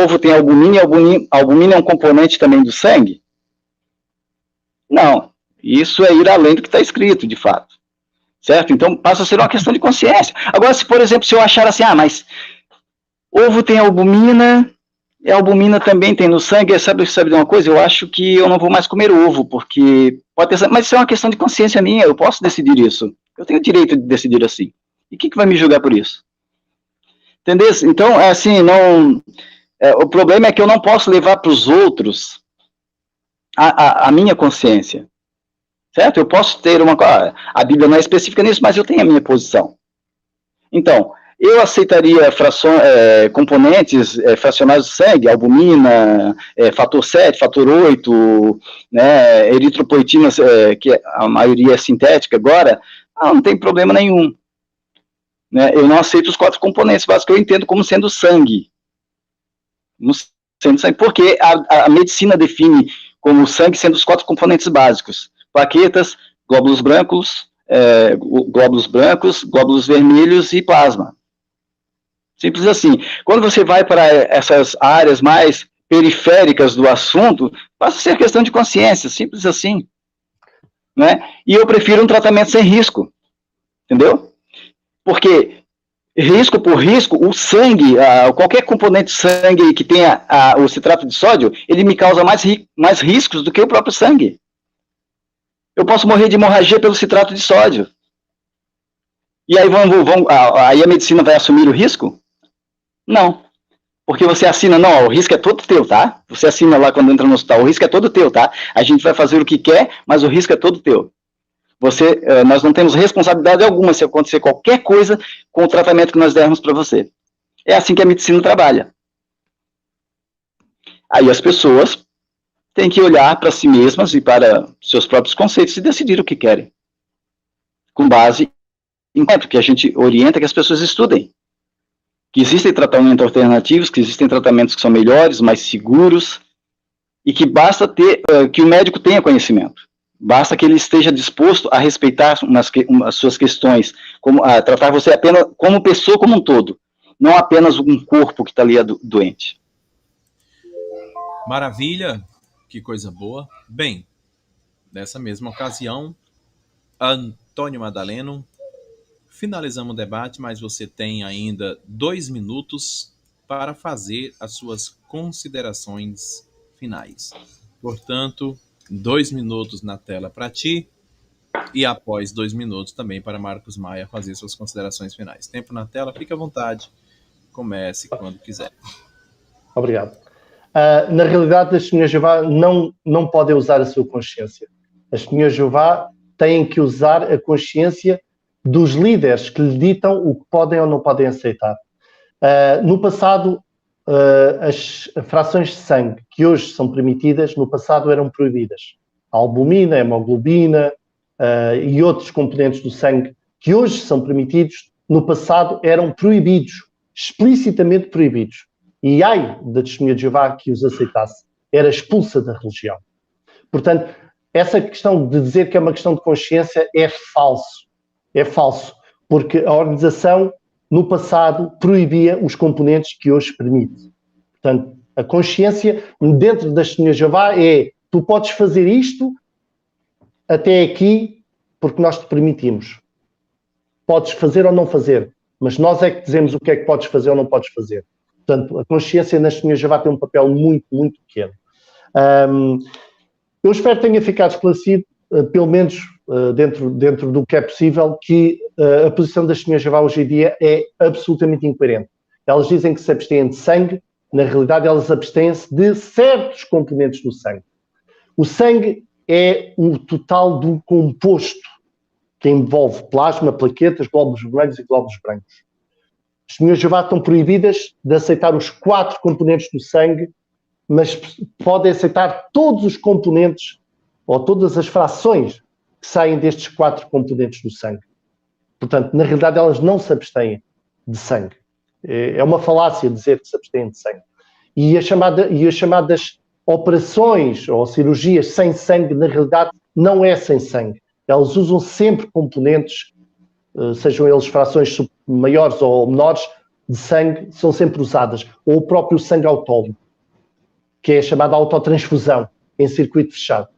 ovo tem albumina, e albumina é um componente também do sangue? Não. Isso é ir além do que está escrito, de fato. Certo? Então, passa a ser uma questão de consciência. Agora, se, por exemplo, se eu achar assim, mas ovo tem albumina, e a albumina também tem no sangue, sabe de uma coisa? Eu acho que eu não vou mais comer ovo, porque pode ter... Mas isso é uma questão de consciência minha, eu posso decidir isso. Eu tenho o direito de decidir assim. E quem que vai me julgar por isso? Entendeu? Então, assim, o problema é que eu não posso levar para os outros a minha consciência. Certo? Eu posso ter a Bíblia não é específica nisso, mas eu tenho a minha posição. Então, eu aceitaria componentes fracionados do sangue, albumina, fator 7, fator 8, né, eritropoetina, que a maioria é sintética agora, não tem problema nenhum. Né? Eu não aceito os 4 componentes básicos que eu entendo como sendo sangue. Porque a medicina define como sangue sendo os 4 componentes básicos. Plaquetas, glóbulos brancos, glóbulos vermelhos e plasma. Simples assim. Quando você vai para essas áreas mais periféricas do assunto, passa a ser questão de consciência, simples assim. Né? E eu prefiro um tratamento sem risco. Entendeu? Porque, risco por risco, o sangue, qualquer componente de sangue que tenha o citrato de sódio, ele me causa mais riscos do que o próprio sangue. Eu posso morrer de hemorragia pelo citrato de sódio. E aí, aí a medicina vai assumir o risco? Não. Porque você assina, não, o risco é todo teu, tá? Você assina lá quando entra no hospital, o risco é todo teu, tá? A gente vai fazer o que quer, mas o risco é todo teu. Nós não temos responsabilidade alguma se acontecer qualquer coisa com o tratamento que nós dermos para você. É assim que a medicina trabalha. Aí as pessoas têm que olhar para si mesmas e para seus próprios conceitos e decidir o que querem. Com base em que a gente orienta que as pessoas estudem. Que existem tratamentos alternativos, que existem tratamentos que são melhores, mais seguros, e que basta que o médico tenha conhecimento. Basta que ele esteja disposto a respeitar as suas questões, a tratar você apenas como pessoa como um todo, não apenas um corpo que está ali doente. Maravilha, que coisa boa. Bem, nessa mesma ocasião, Antônio Madaleno, finalizamos o debate, mas você tem ainda 2 minutos para fazer as suas considerações finais. Portanto, 2 minutos na tela para ti e após 2 minutos também para Marcos Maia fazer suas considerações finais. Tempo na tela, fique à vontade. Comece quando quiser. Obrigado. Na realidade, as testemunhas de Jeová não podem usar a sua consciência. As testemunhas de Jeová têm que usar a consciência dos líderes que lhe ditam o que podem ou não podem aceitar. No passado, as frações de sangue que hoje são permitidas, no passado eram proibidas. A albumina, a hemoglobina e outros componentes do sangue que hoje são permitidos, no passado eram proibidos, explicitamente proibidos. E ai da testemunha de Jeová que os aceitasse, era expulsa da religião. Portanto, essa questão de dizer que é uma questão de consciência é falso. É falso, porque a organização, no passado, proibia os componentes que hoje permite. Portanto, a consciência dentro das testemunhas de Jeová é: tu podes fazer isto até aqui porque nós te permitimos. Podes fazer ou não fazer, mas nós é que dizemos o que é que podes fazer ou não podes fazer. Portanto, a consciência nas testemunhas de Jeová tem um papel muito, muito pequeno. Eu espero que tenha ficado esclarecido, pelo menos dentro do que é possível, que a posição das testemunhas de Jeová hoje em dia é absolutamente incoerente. Elas dizem que se abstêm de sangue, na realidade elas abstêm-se de certos componentes do sangue. O sangue é o total do composto que envolve plasma, plaquetas, glóbulos vermelhos e glóbulos brancos. As testemunhas de Jeová estão proibidas de aceitar os 4 componentes do sangue, mas podem aceitar todos os componentes ou todas as frações que saem destes 4 componentes do sangue. Portanto, na realidade, elas não se abstêm de sangue. É uma falácia dizer que se abstêm de sangue. E as chamadas operações ou cirurgias sem sangue, na realidade, não é sem sangue. Elas usam sempre componentes, sejam eles frações maiores ou menores, de sangue, são sempre usadas. Ou o próprio sangue autólogo, que é chamada autotransfusão, em circuito fechado.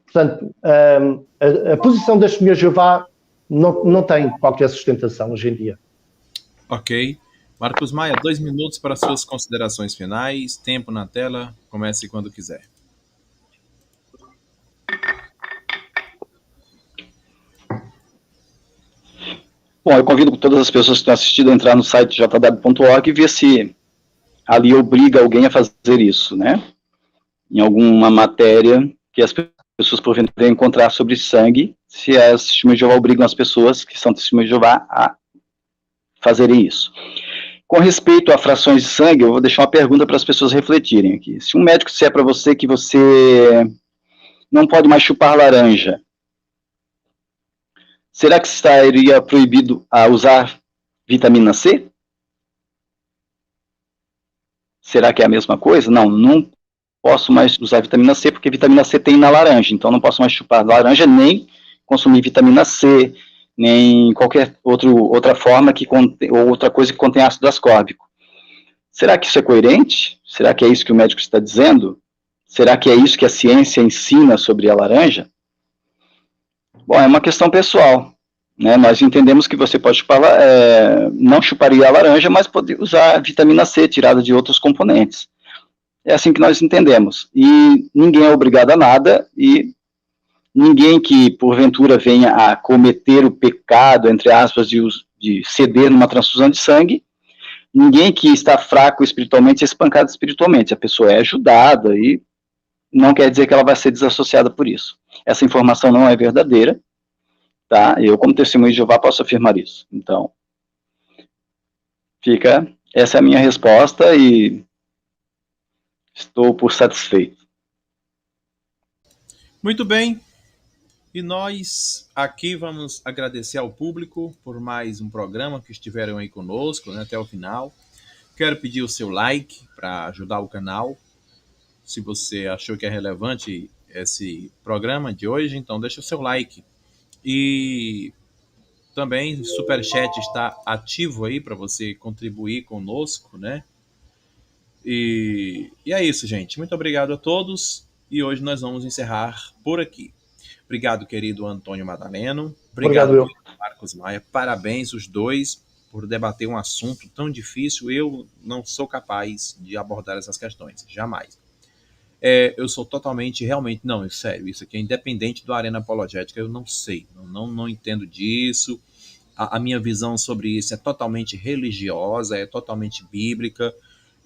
Portanto, a posição das testemunhas de Jeová não tem qualquer sustentação hoje em dia. Ok. Marcos Maia, 2 minutos para suas considerações finais. Tempo na tela. Comece quando quiser. Bom, eu convido todas as pessoas que estão assistindo a entrar no site jw.org e ver se ali obriga alguém a fazer isso, né? Em alguma matéria que as pessoas porventura encontrar sobre sangue, se as testemunhas de Jeová obrigam as pessoas que são testemunhas de Jeová a fazerem isso. Com respeito a frações de sangue, eu vou deixar uma pergunta para as pessoas refletirem aqui. Se um médico disser para você que você não pode mais chupar laranja, será que estaria proibido a usar vitamina C? Será que é a mesma coisa? Não posso mais usar vitamina C, porque vitamina C tem na laranja, então não posso mais chupar laranja, nem consumir vitamina C, nem qualquer outra forma ou outra coisa que contém ácido ascórbico. Será que isso é coerente? Será que é isso que o médico está dizendo? Será que é isso que a ciência ensina sobre a laranja? Bom, é uma questão pessoal, né? Nós entendemos que você pode chupar, não chuparia a laranja, mas pode usar vitamina C tirada de outros componentes. É assim que nós entendemos. E ninguém é obrigado a nada, e ninguém que, porventura, venha a cometer o pecado, entre aspas, de ceder numa transfusão de sangue, ninguém que está fraco espiritualmente é espancado espiritualmente. A pessoa é ajudada e não quer dizer que ela vai ser desassociada por isso. Essa informação não é verdadeira, tá? Eu, como testemunho de Jeová, posso afirmar isso. Então, essa é a minha resposta e estou por satisfeito. Muito bem. E nós aqui vamos agradecer ao público por mais um programa que estiveram aí conosco, né, até o final. Quero pedir o seu like para ajudar o canal. Se você achou que é relevante esse programa de hoje, então deixa o seu like. E também o Superchat está ativo aí para você contribuir conosco, né? E é isso, gente. Muito obrigado a todos. E hoje nós vamos encerrar por aqui. Obrigado, querido Antônio Madaleno. Obrigado, Obrigado, Marcos Maia. Parabéns, os dois, por debater um assunto tão difícil, eu não sou capaz de abordar essas questões, jamais. Eu sou totalmente, realmente, não, sério, isso aqui é independente do Arena Apologética, eu não sei, não entendo disso, a minha visão sobre isso é totalmente religiosa, é totalmente bíblica,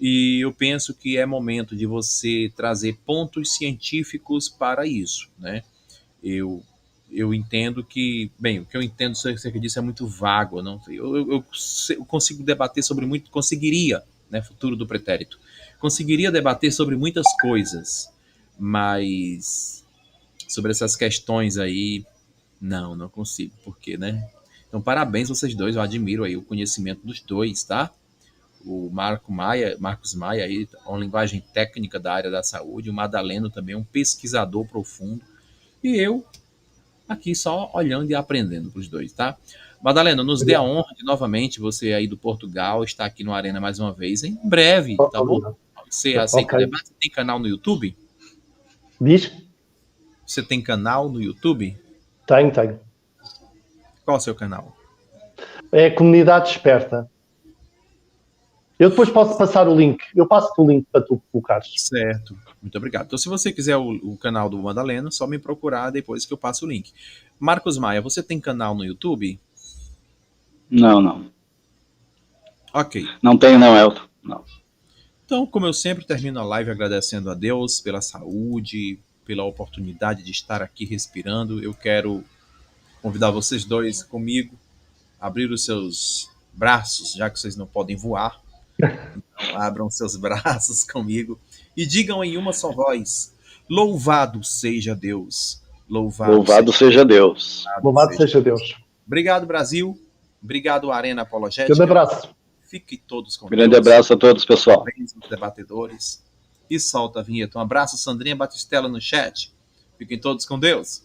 e eu penso que é momento de você trazer pontos científicos para isso, né? Eu entendo que, bem, o que eu entendo acerca disso é muito vago, não sei. Eu consigo debater sobre muito, conseguiria, né, futuro do pretérito, conseguiria debater sobre muitas coisas, mas sobre essas questões aí, não consigo, porque, né? Então, parabéns vocês dois, eu admiro aí o conhecimento dos dois, tá? O Marcos Maia aí, uma linguagem técnica da área da saúde, o Madaleno também, um pesquisador profundo, e eu aqui só olhando e aprendendo para os dois, tá? Madalena, nos dê a honra de novamente você aí do Portugal estar aqui no Arena mais uma vez, em breve, tá bom? Você aceita debate? Você tem canal no YouTube? Diz? Você tem canal no YouTube? Tenho. Qual é o seu canal? É Comunidade Esperta. Eu depois posso passar o link. Eu passo-te o link para tu colocares. Certo. Muito obrigado. Então, se você quiser o canal do Madalena, só me procurar depois que eu passo o link. Marcos Maia, você tem canal no YouTube? Não. Ok. Não tenho, não, Elton. Não. Então, como eu sempre termino a live agradecendo a Deus pela saúde, pela oportunidade de estar aqui respirando, eu quero convidar vocês dois comigo a abrir os seus braços, já que vocês não podem voar. Então, abram seus braços comigo e digam em uma só voz: louvado seja Deus. Louvado seja Deus. Louvado seja Deus. Obrigado, Brasil. Obrigado, Arena Apologética. Grande abraço. Fiquem todos com Grande Deus. abraço a todos, pessoal. Parabéns aos debatedores. E solta a vinheta. Um abraço, Sandrinha Batistella, no chat. Fiquem todos com Deus.